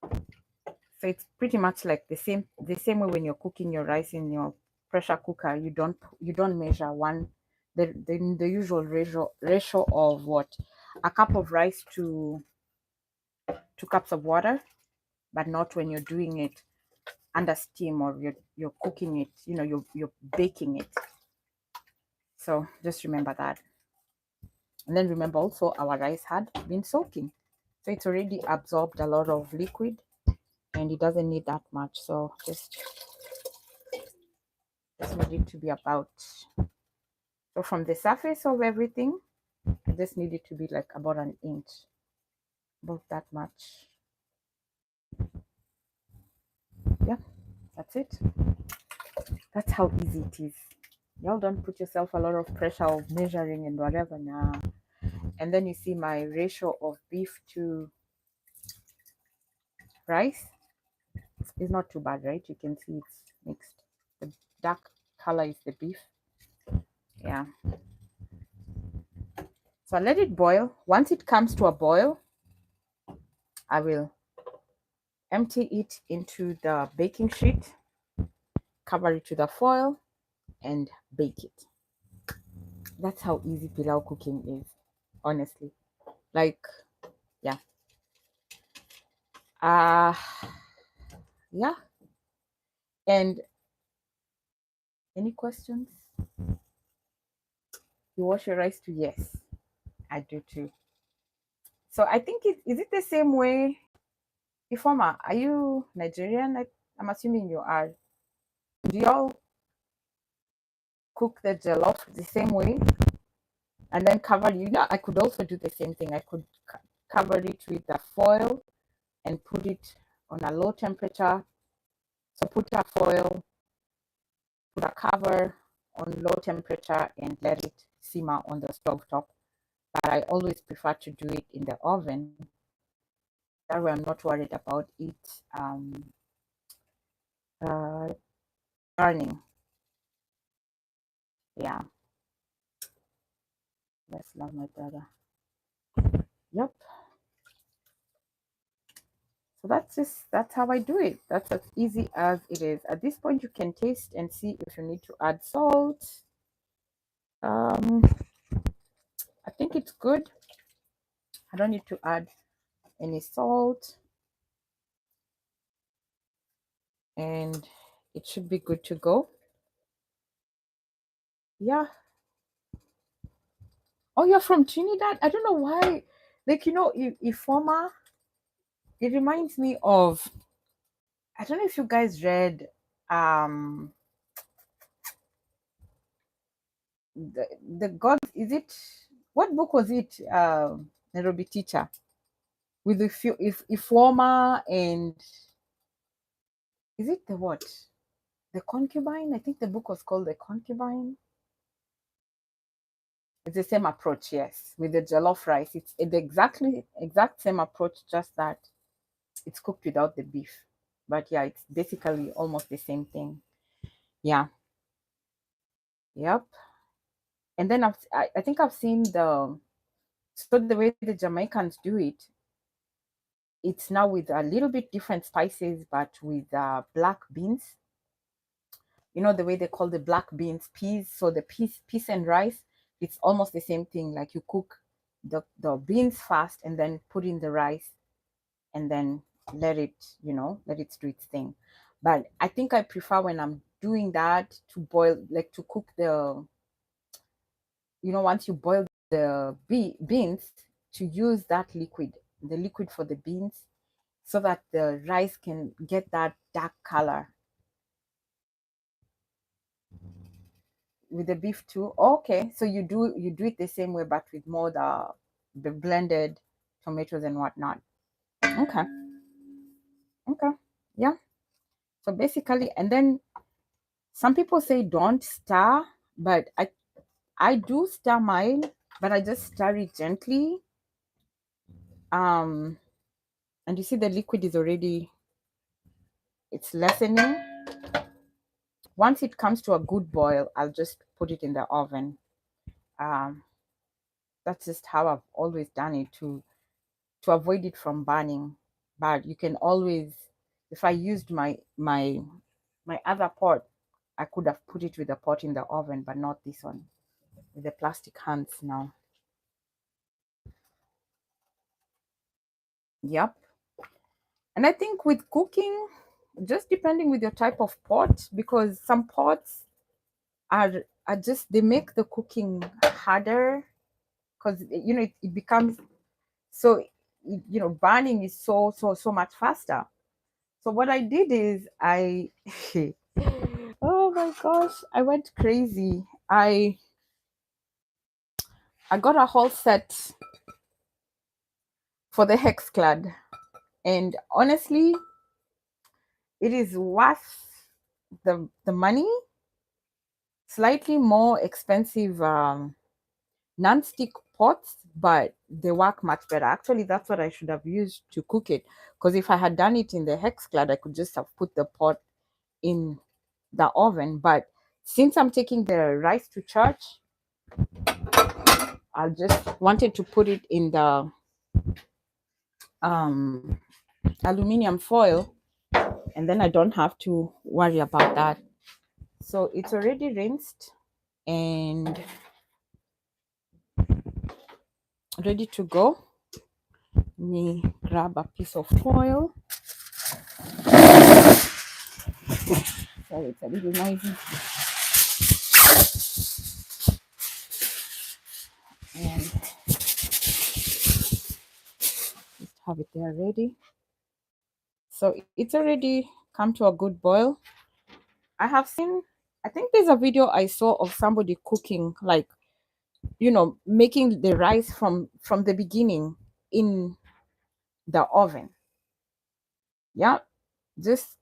so it's pretty much like the same way when you're cooking your rice in your pressure cooker. You don't measure the usual ratio of what, a cup of rice to 2 cups of water, but not when you're doing it under steam, or you're cooking it, you know, you're baking it. So just remember that. And then remember also, our rice had been soaking, so it's already absorbed a lot of liquid and it doesn't need that much. So just need it to be about, so from the surface of everything, I just need it to be like about an inch, about that much. Yeah, that's it. That's how easy it is. Y'all don't put yourself a lot of pressure of measuring and whatever now. And then you see my ratio of beef to rice is not too bad, right? You can see it's mixed. The dark color is the beef. Yeah. So I let it boil. Once it comes to a boil, I will empty it into the baking sheet, cover it with a foil, and bake it. That's how easy pilau cooking is, honestly. Like, yeah. Yeah. And any questions? You wash your rice too? Yes, I do too. So I think is it the same way? Ifoma, are you Nigerian? I'm assuming you are. Do y'all cook the jollof the same way and then cover? You know, I could also do the same thing. I could cover it with the foil and put it on a low temperature. So put a foil, put a cover on low temperature, and let it simmer on the stove top. But I always prefer to do it in the oven. That way I'm not worried about it burning. Yeah. Let's love my brother. Yep. So that's how I do it. That's as easy as it is. At this point, you can taste and see if you need to add salt. I think it's good. I don't need to add any salt, and it should be good to go. Yeah. Oh, you're from Trinidad? I don't know why. Like, you know, Ifoma, it reminds me of, I don't know if you guys read the God, is it, what book was it? Nairobi Teacher, with the few Ifoma, and is it the what? The Concubine? I think the book was called The Concubine. It's the same approach, yes, with the jollof rice. It's the exact same approach, just that it's cooked without the beef. But yeah, it's basically almost the same thing. Yeah. Yep. And then I think I've seen the way the Jamaicans do it. It's now with a little bit different spices, but with black beans. You know the way they call the black beans peas. So the peas and rice, it's almost the same thing. Like you cook the beans first and then put in the rice and then let it, let it do its thing. But I think I prefer when I'm doing that to boil, like to cook once you boil the beans, to use that liquid, the liquid for the beans, so that the rice can get that dark color. With the beef too. Okay, so you do it the same way, but with more the blended tomatoes and whatnot. Okay, okay, yeah. So basically, and then some people say don't stir, but I do stir mine, but I just stir it gently. Um, and you see the liquid is already, it's lessening. Once it comes to a good boil, I'll just put it in the oven. Um, that's just how I've always done it to avoid it from burning. But you can always, if I used my other pot, I could have put it with the pot in the oven, but not this one with the plastic hands now. Yep. And I think with cooking, just depending with your type of pot, because some pots are just, they make the cooking harder, because it becomes so, burning is so much faster. So what I did is oh my gosh, I went crazy. I got a whole set for the Hexclad, and honestly, it is worth the money. Slightly more expensive non-stick pots, but they work much better. Actually, that's what I should have used to cook it, because if I had done it in the Hexclad, I could just have put the pot in the oven. But since I'm taking the rice to church, I just wanted to put it in the um, aluminum foil, and then I don't have to worry about that. So it's already rinsed and ready to go. Let me grab a piece of foil. Sorry, it's a little noisy. And just have it there ready. So it's already come to a good boil. I think there's a video I saw of somebody cooking, like, making the rice from the beginning in the oven. Yeah, just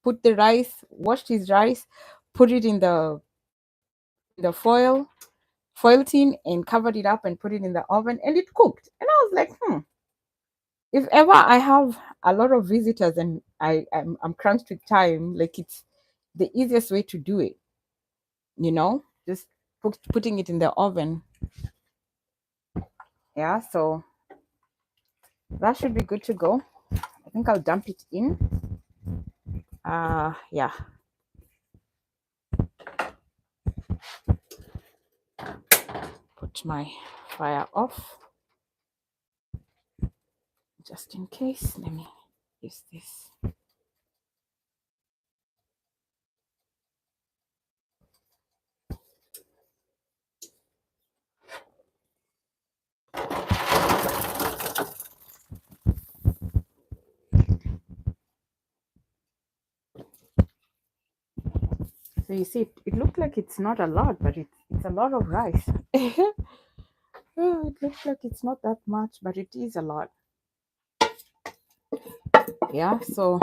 put the rice, washed his rice, put it in the foil tin, and covered it up and put it in the oven, and it cooked. And I was like, if ever I have a lot of visitors and I'm crunched with time, like, it's the easiest way to do it, just putting it in the oven. Yeah, so that should be good to go. I think I'll dump it in. Yeah. Put my fire off just in case. Let me use this. So you see, it looked like it's not a lot, but it's a lot of rice. Oh, it looks like it's not that much, but it is a lot. Yeah, so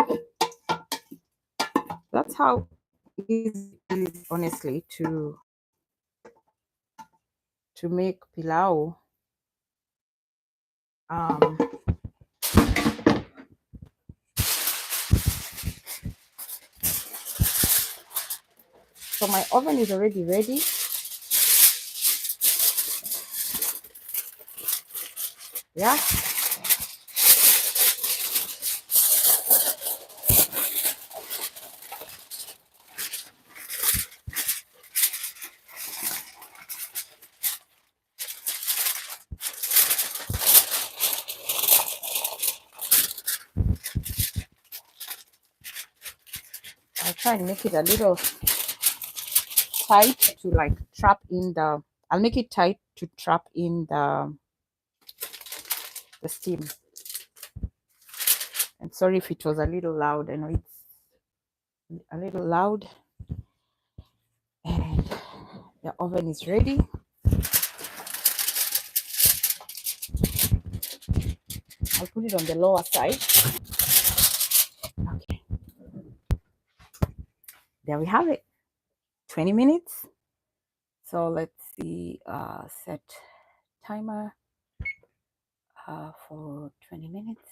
that's how easy it is, honestly, to make pilau. Um, so my oven is already ready. Yeah. I'll try and make it a little tight to like trap in the. I'll make it tight to trap in the steam. And sorry if it was a little loud. I know it's a little loud. And the oven is ready. I'll put it on the lower side. Okay. There we have it. 20 minutes. So let's see. Set timer for 20 minutes.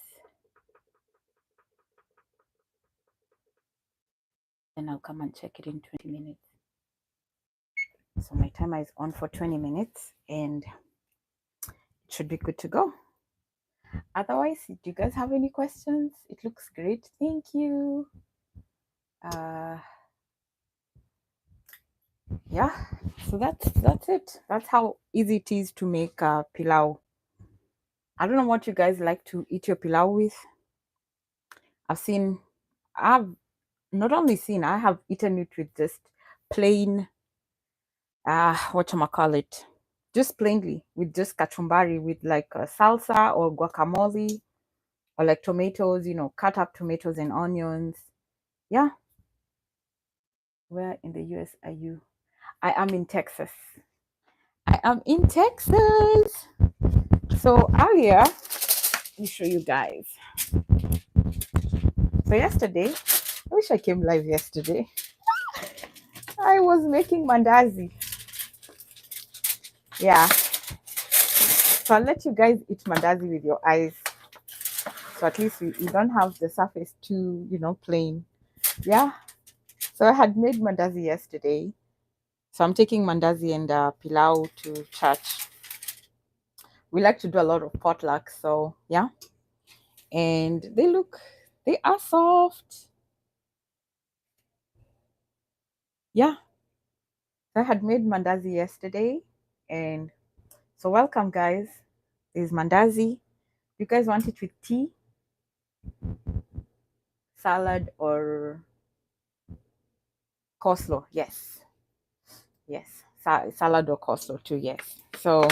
Then I'll come and check it in 20 minutes. So my timer is on for 20 minutes and it should be good to go. Otherwise, do you guys have any questions? It looks great. Thank you. Yeah, so that's it. That's how easy it is to make pilau. I don't know what you guys like to eat your pilau with. I've not only seen, I have eaten it with just plain whatchamacallit, just plainly with just kachumbari with like salsa or guacamole or like tomatoes, cut up tomatoes and onions. Yeah. Where in the US are you? I am in Texas. I am in Texas. So earlier, let me show you guys. So yesterday, I wish I came live yesterday. I was making mandazi. Yeah. So I'll let you guys eat mandazi with your eyes. So at least you don't have the surface too, plain. Yeah. So I had made mandazi yesterday. So I'm taking mandazi and pilau to church. We like to do a lot of potluck. So yeah. And they are soft. Yeah. So I had made mandazi yesterday. And so welcome, guys. This is mandazi. You guys want it with tea, salad, or coleslaw? Yes. Yes. Salad or coleslaw too, yes. So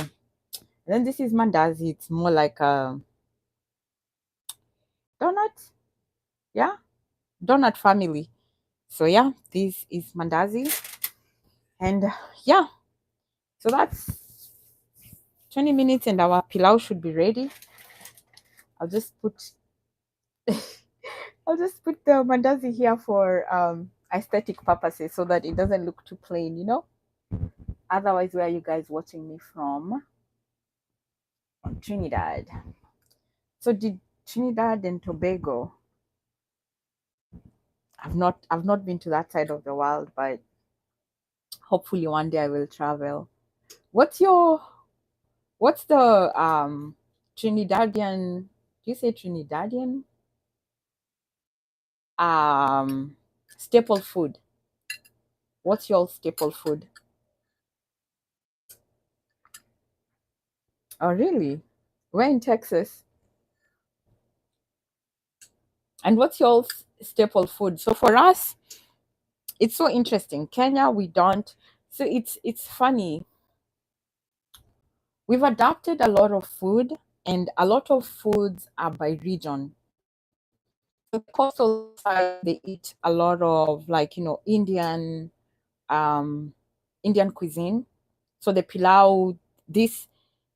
then this is mandazi. It's more like a donut. Yeah. Donut family. So yeah, this is mandazi. And yeah, so that's 20 minutes and our pilau should be ready. I'll just put I'll just put the mandazi here for aesthetic purposes so that it doesn't look too plain. Otherwise, where are you guys watching me from? On Trinidad. So did Trinidad and Tobago. I've not been to that side of the world, but hopefully one day I will travel. What's the Trinidadian, do you say Trinidadian? Staple food. What's your staple food? Oh really? We're in Texas. And what's your staple food? So for us, it's so interesting. Kenya, we don't. So it's funny. We've adopted a lot of food, and a lot of foods are by region. The coastal side, they eat a lot of like um, Indian cuisine. So the pilau, this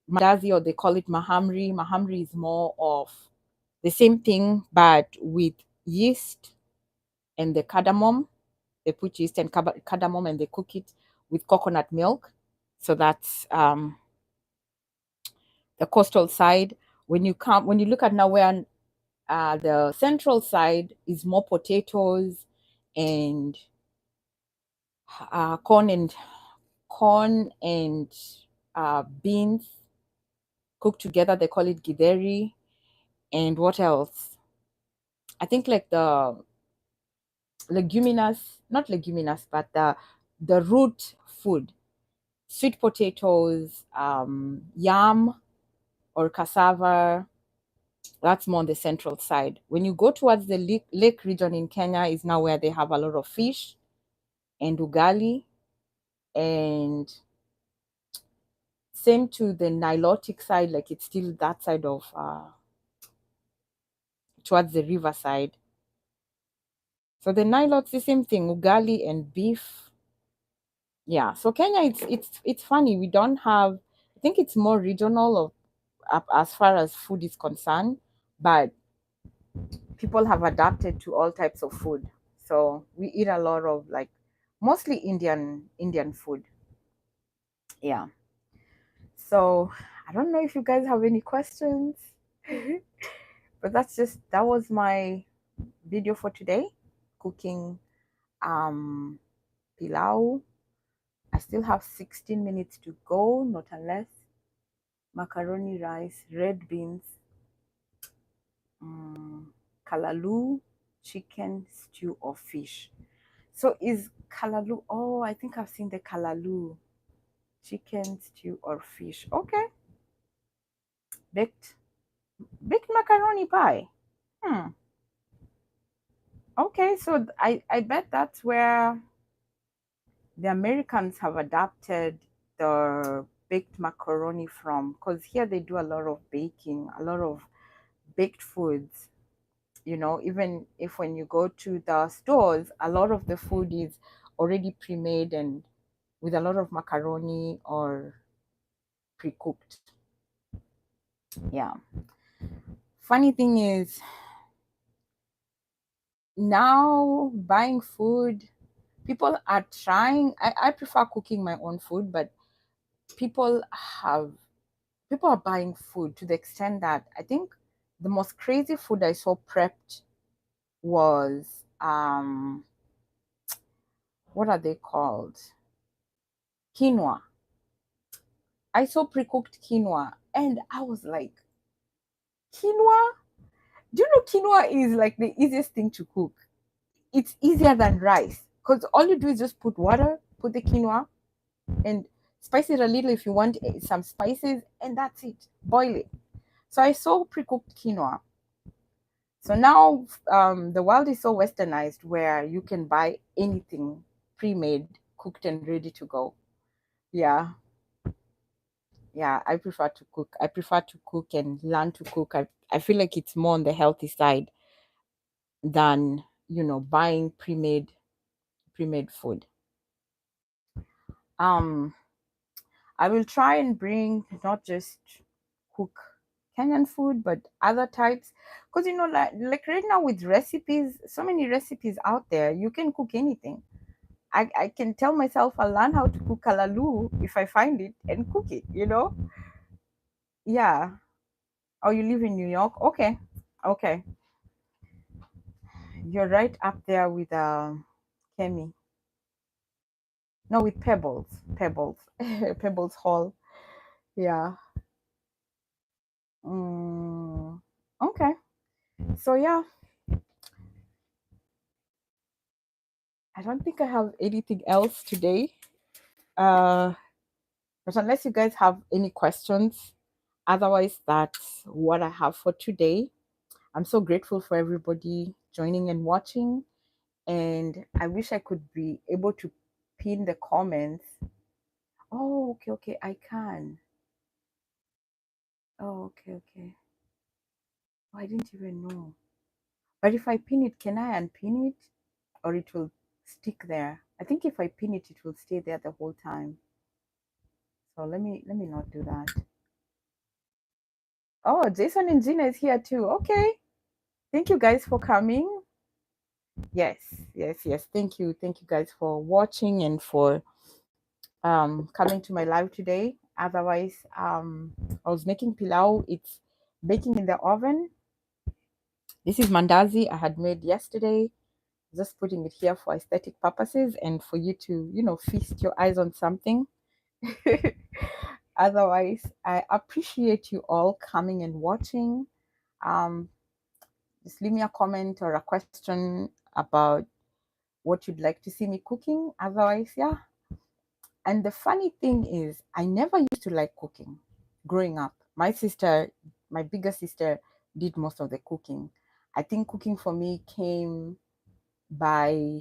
mandazi, or they call it mahamri. Mahamri is more of the same thing, but with yeast and the cardamom. They put yeast and cardamom and they cook it with coconut milk. So that's the coastal side. When you look at now where the central side is more potatoes and corn and beans. cooked together. They call it githeri. And what else? I think like the leguminous, not leguminous, but the root food, sweet potatoes, yam or cassava. That's more on the central side. When you go towards the lake region in Kenya, is now where they have a lot of fish and ugali, and same to the Nilotic side, like it's still that side of towards the riverside. So the Nilots, the same thing, ugali and beef. Yeah. So Kenya, it's funny. We don't have. I think it's more regional of as far as food is concerned, but people have adapted to all types of food. So we eat a lot of like mostly Indian food. Yeah. So I don't know if you guys have any questions, but that was my video for today. Cooking um pilau. I still have 16 minutes to go, not unless macaroni rice, red beans, kalalu, chicken, stew, or fish. So is kalalu? Oh, I think I've seen the kalalu. Chicken, stew, or fish. Okay. Baked baked macaroni pie. Hmm. Okay, so I bet that's where the Americans have adapted the baked macaroni from, because here they do a lot of baking, a lot of baked foods. You know, even if when you go to the stores, a lot of the food is already pre-made and with a lot of macaroni or pre-cooked. Yeah. Funny thing is, now buying food, people are trying. I prefer cooking my own food, but people have people are buying food to the extent that I think the most crazy food I saw prepped was what are they called? Quinoa. I saw pre-cooked quinoa and I was like, quinoa? Do you know quinoa is like the easiest thing to cook? It's easier than rice because all you do is just put water, put the quinoa, and spice it a little if you want some spices, and that's it. Boil it. So I saw pre-cooked quinoa. So now the world is so westernized where you can buy anything pre-made, cooked, and ready to go. Yeah, yeah. I prefer to cook. I prefer to cook and learn to cook. I feel like it's more on the healthy side than buying pre-made food. Um, I will try and bring not just cook Kenyan food, but other types. Because like right now with recipes, so many recipes out there, you can cook anything. I can tell myself I'll learn how to cook kalalu if I find it and cook it. Yeah. Oh, you live in New York? Okay. Okay. You're right up there with Kemi. No, with Pebbles. Pebbles. Pebbles Hall. Yeah. Mm, okay. So yeah, I don't think I have anything else today. Uh, but unless you guys have any questions, otherwise that's what I have for today. I'm so grateful for everybody joining and watching, and I wish I could be able to pin the comments. Oh, okay, okay, I can. Oh, okay, okay. Oh, I didn't even know. But if I pin it, can I unpin it, or it will stick there? I think if I pin it, it will stay there the whole time. So let me not do that. Oh, Jason and Gina is here too. Okay. Thank you guys for coming. Yes, yes, yes. Thank you guys for watching and for coming to my live today. Otherwise, I was making pilau. It's baking in the oven. This is mandazi I had made yesterday. Just putting it here for aesthetic purposes and for you to, feast your eyes on something. Otherwise, I appreciate you all coming and watching. Um, just leave me a comment or a question about what you'd like to see me cooking. Otherwise, yeah. And the funny thing is, I never used to like cooking growing up. My sister, my bigger sister, did most of the cooking. I think cooking for me came by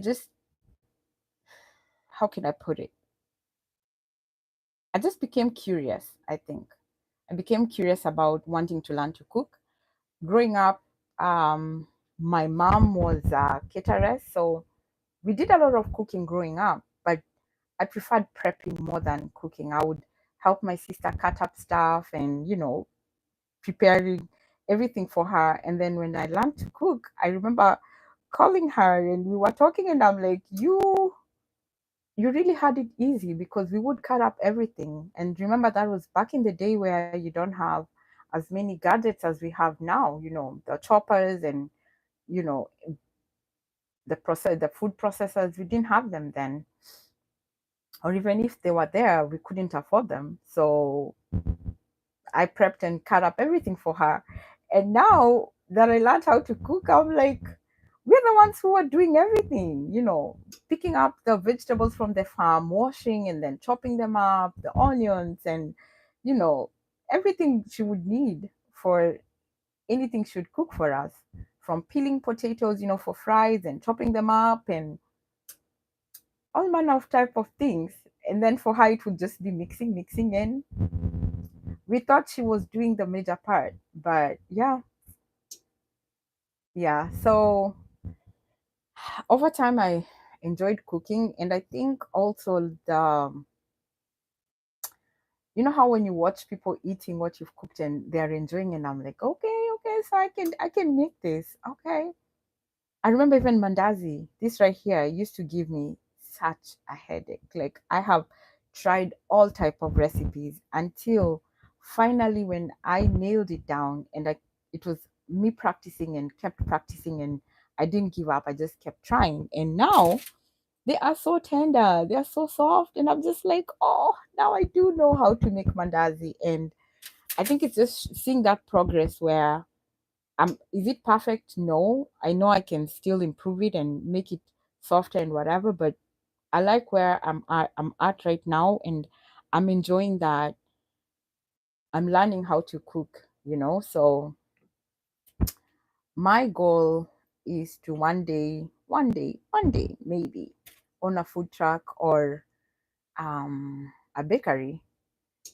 just, how can I put it? I just became curious, I think. I became curious about wanting to learn to cook. Growing up, um, my mom was a caterer, so we did a lot of cooking growing up, but I preferred prepping more than cooking. I would help my sister cut up stuff and, preparing everything for her. And then when I learned to cook, I remember calling her and we were talking, and I'm like, you really had it easy because we would cut up everything. And remember, that was back in the day where you don't have as many gadgets as we have now, the choppers and, you know, the food processors. We didn't have them then. Or even if they were there, we couldn't afford them. So I prepped and cut up everything for her. And now that I learned how to cook, I'm like, we're the ones who are doing everything, picking up the vegetables from the farm, washing and then chopping them up, the onions, and, you know, everything she would need for anything she would cook for us, from peeling potatoes, for fries and chopping them up and all manner of type of things. And then for her, it would just be mixing in. We thought she was doing the major part, but yeah. So over time, I enjoyed cooking, and I think also how when you watch people eating what you've cooked and they're enjoying, and I'm like, okay, so I can make this. Okay. I remember even mandazi, this right here, used to give me such a headache. Like, I have tried all type of recipes until finally when I nailed it down, and it was me practicing and kept practicing, and I didn't give up. I just kept trying. And now they are so tender, they are so soft, and I'm just like, oh, now I do know how to make mandazi. And I think it's just seeing that progress where is it perfect? No. I know I can still improve it and make it softer and whatever, but I like where I'm at right now, and I'm enjoying that I'm learning how to cook. So my goal is to one day maybe own a food truck or a bakery,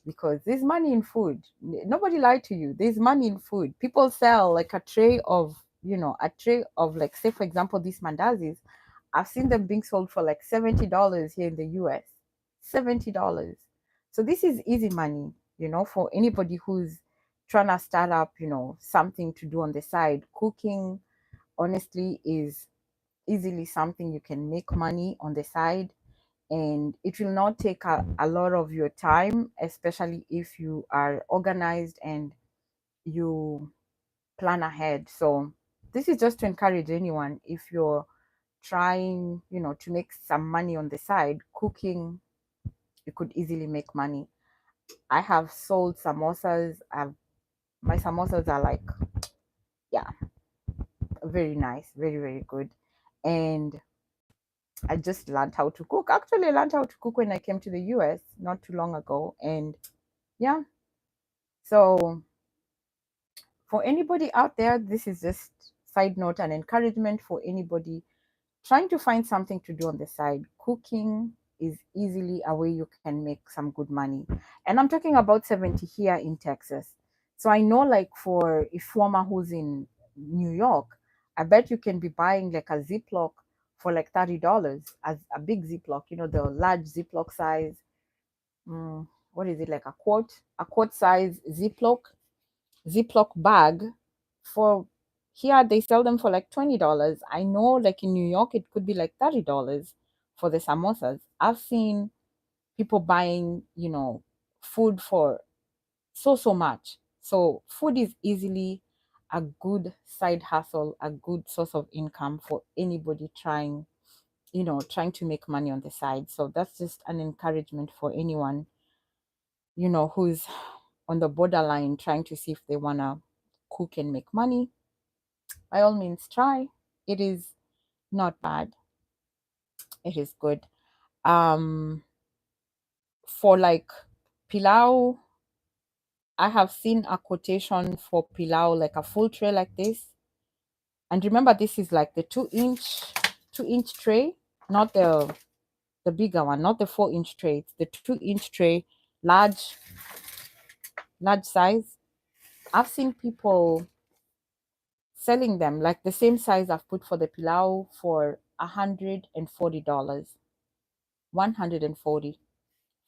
because there's money in food. Nobody lied to you. There's money in food. People sell like a tray of like, say for example, these mandazis. I've seen them being sold for like $70 here in the US. $70. So this is easy money, for anybody who's trying to start up, something to do on the side. Cooking, honestly, is easily something you can make money on the side, and it will not take a lot of your time, especially if you are organized and you plan ahead. So this is just to encourage anyone, if you're trying, to make some money on the side. Cooking, you could easily make money. I have sold samosas. My samosas are like, yeah, very nice, very, very good. And I just learned how to cook. Actually, I learned how to cook when I came to the US not too long ago. And yeah, so for anybody out there, this is just side note and encouragement for anybody trying to find something to do on the side. Cooking is easily a way you can make some good money. And I'm talking about 70 here in Texas. So I know, like, for Ifoma who's in New York, I bet you can be buying like a Ziploc for like $30, as a big Ziploc, the large Ziploc size. What is it, like a quart size Ziploc bag. For here they sell them for like $20. I know, like, in New York it could be like $30 for the samosas. I've seen people buying, food for so much. So food is easily a good side hustle, a good source of income for anybody trying trying to make money on the side. So that's just an encouragement for anyone, who's on the borderline trying to see if they want to cook and make money. By all means, try. It is not bad. It is good. For like pilau, I have seen a quotation for pilau, like a full tray like this. And remember, this is like the 2-inch tray, not the bigger one, not the 4-inch tray. It's the 2-inch tray, large size. I've seen people selling them like the same size I've put for the pilau for $140. 140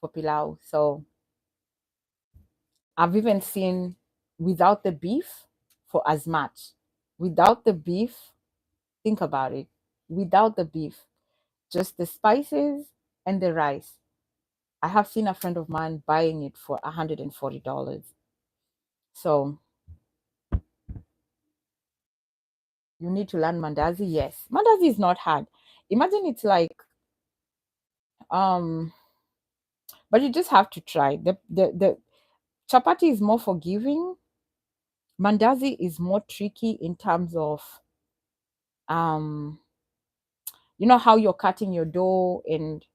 for pilau. So I've even seen without the beef for as much. Without the beef, think about it. Without the beef, just the spices and the rice. I have seen a friend of mine buying it for $140. So you need to learn mandazi. Yes, mandazi is not hard. Imagine it's like um, but you just have to try. The chapati is more forgiving. Mandazi is more tricky in terms of um, how you're cutting your dough and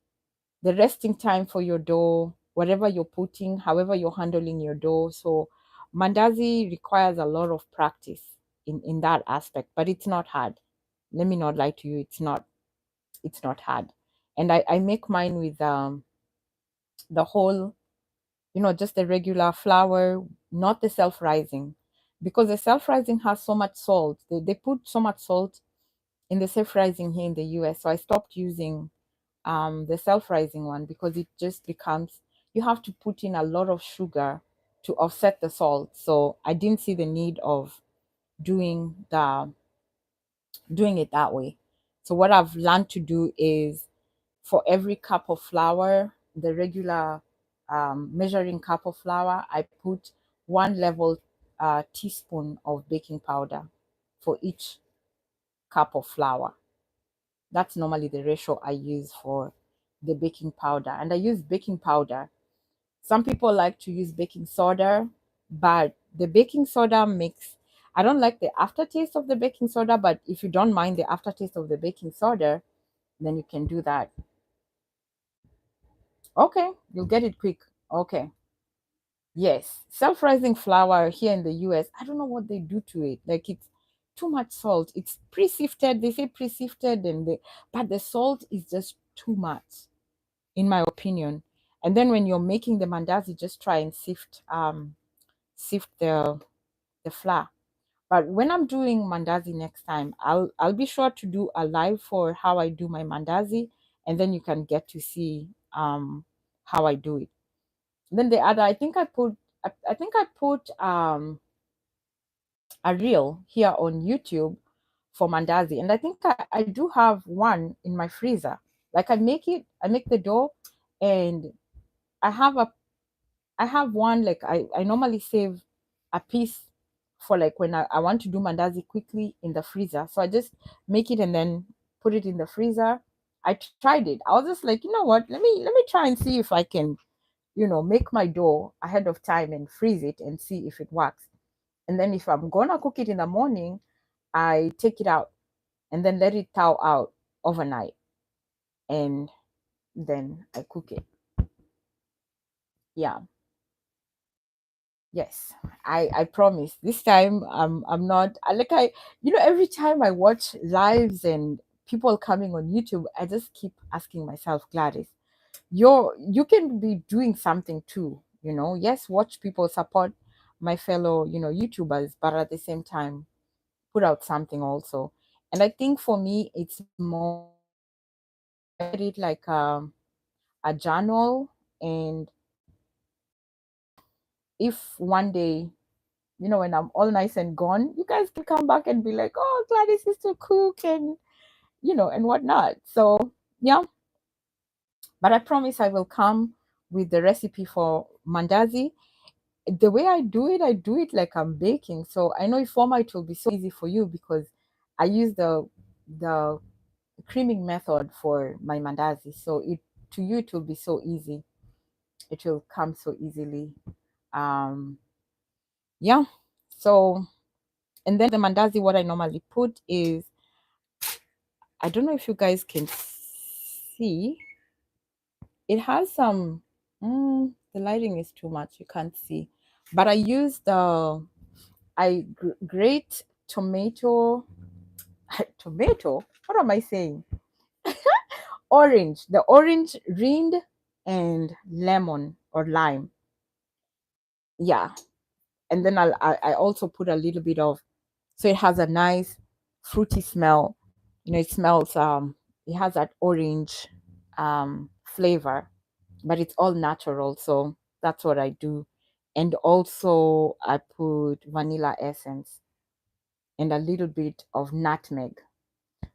the resting time for your dough, whatever you're putting, however you're handling your dough. So mandazi requires a lot of practice in that aspect, but it's not hard. Let me not lie to you, it's not hard. And I make mine with the whole, just the regular flour, not the self-rising. Because the self-rising has so much salt. They put so much salt in the self-rising here in the US. So I stopped using the self-rising one because it just becomes, you have to put in a lot of sugar to offset the salt. So I didn't see the need of doing it that way. So what I've learned to do is for every cup of flour, the regular measuring cup of flour, I put 1 level teaspoon of baking powder for each cup of flour. That's normally the ratio I use for the baking powder. And I use baking powder. Some people like to use baking soda, but the baking soda makes, I don't like the aftertaste of the baking soda, but if you don't mind the aftertaste of the baking soda, then you can do that. Okay, you'll get it quick. Okay. Yes. Self-rising flour here in the US, I don't know what they do to it. Like it's too much salt. It's pre-sifted. They say pre-sifted but the salt is just too much, in my opinion. And then when you're making the mandazi, just try and sift the flour. But when I'm doing mandazi next time, I'll be sure to do a live for how I do my mandazi, and then you can get to see how I do it. Then the other, I think I put a reel here on YouTube for mandazi, and I think I do have one in my freezer. Like I make the dough, and I have a I have one, like I normally save a piece for like when I want to do mandazi quickly in the freezer. So I just make it and then put it in the freezer. I tried it. I was just like, you know what? Let me try and see if I can, make my dough ahead of time and freeze it and see if it works. And then if I'm gonna cook it in the morning, I take it out and then let it thaw out overnight. And then I cook it. Yeah. Yes, I promise. This time I'm not every time I watch lives and people coming on YouTube, I just keep asking myself, Gladys, you can be doing something too, Yes, watch people support my fellow, YouTubers, but at the same time put out something also. And I think for me it's more I made it like a journal, and if one day when I'm all nice and gone, you guys can come back and be like, oh, Gladys used to cook and, and whatnot. So, yeah. But I promise I will come with the recipe for mandazi. The way I do it like I'm baking. So I know if format will be so easy for you because I use the creaming method for my mandazi. So to you it will be so easy. It will come so easily. Um, yeah. So and then the mandazi, what I normally put is, I don't know if you guys can see. It has some. The lighting is too much. You can't see, but I use the grate tomato. Tomato. What am I saying? Orange. The orange rind and lemon or lime. Yeah, and then I also put a little bit of, so it has a nice fruity smell. It smells it has that orange flavor, but it's all natural. So that's what I do. And also I put vanilla essence and a little bit of nutmeg.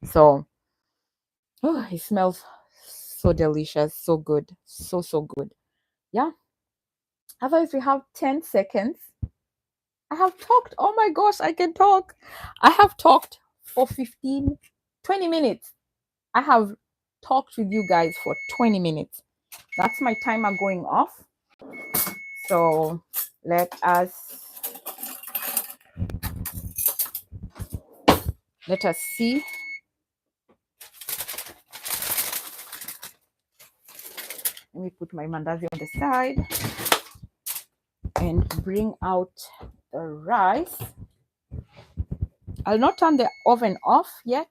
So it smells so delicious, so good, so good. Yeah. Otherwise, we have 10 seconds. I have talked. Oh my gosh, I can talk. I have talked for 15, 20 minutes. I have talked with you guys for 20 minutes. That's my timer going off. So let us see. Let me put my mandazi on the side and bring out the rice. I'll not turn the oven off yet.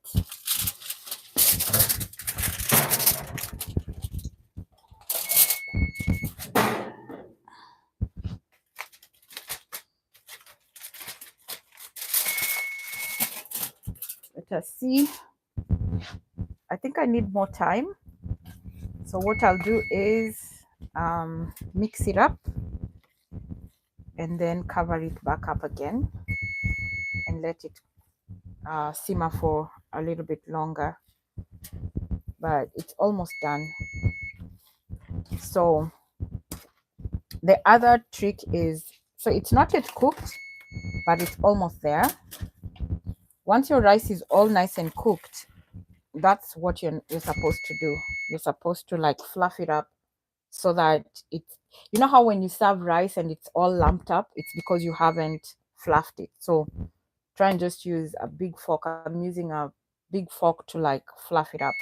Let us see. I think I need more time. So what I'll do is mix it up and then cover it back up again and let it simmer for a little bit longer. But it's almost done. So the other trick is, so it's not yet cooked, but it's almost there. Once your rice is all nice and cooked, that's what you're supposed to do. You're supposed to like fluff it up so that it's, you know how when you serve rice and it's all lumped up, it's because you haven't fluffed it. So try and just use a big fork. I'm using a big fork to like fluff it up.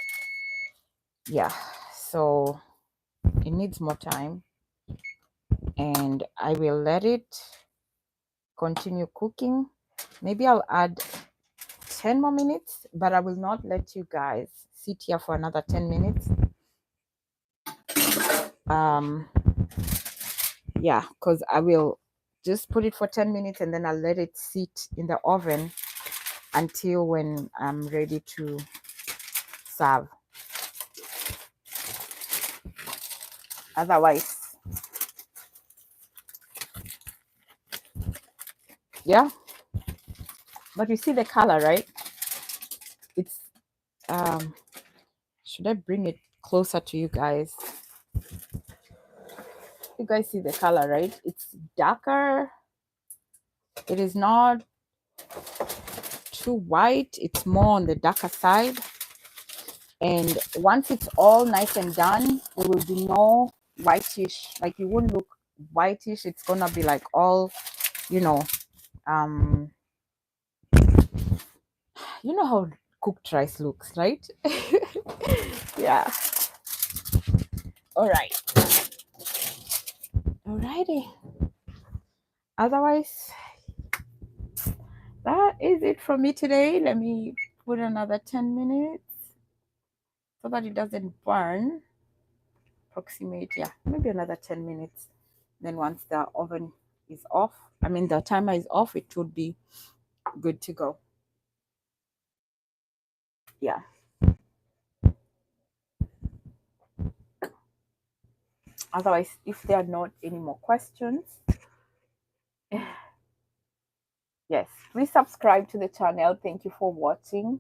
Yeah, so it needs more time, and I will let it continue cooking. Maybe I'll add 10 more minutes, but I will not let you guys sit here for another 10 minutes. Yeah, because I will just put it for 10 minutes and then I'll let it sit in the oven until when I'm ready to serve. Otherwise, yeah, but you see the color, right? It's should I bring it closer to you guys? You guys see the color, right? It's darker. It is not too white. It's more on the darker side. And once it's all nice and done, there will be no whitish. Like it won't look whitish. It's gonna be like all, you know, um, you know how cooked rice looks, right? Yeah. All right. Alrighty. Otherwise, that is it from me today. Let me put another 10 minutes so that it doesn't burn. Approximate, yeah, maybe another 10 minutes. Then once the oven is off, I mean the timer is off, it would be good to go. Yeah. Otherwise, if there are not any more questions, yes, please subscribe to the channel. Thank you for watching.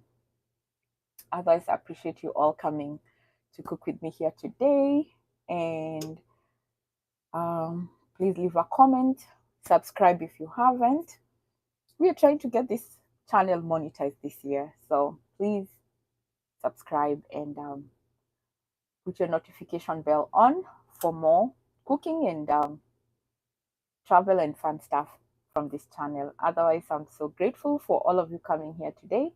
Otherwise, I appreciate you all coming to cook with me here today. And please leave a comment, subscribe if you haven't. We are trying to get this channel monetized this year, so please subscribe, and put your notification bell on for more cooking and travel and fun stuff from this channel. Otherwise, I'm so grateful for all of you coming here today.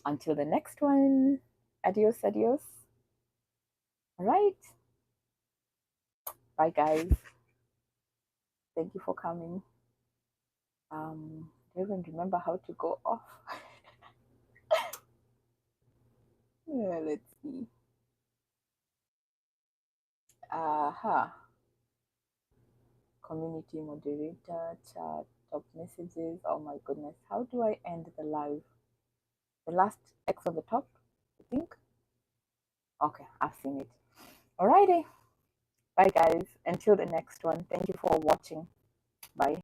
Until the next one, adios, adios. All right. Bye, guys. Thank you for coming. I don't even remember how to go off. Let's see. Community moderator, chat, top messages. Oh my goodness. How do I end the live? The last X on the top, I think. Okay, I've seen it. Alrighty. Bye, guys. Until the next one. Thank you for watching. Bye.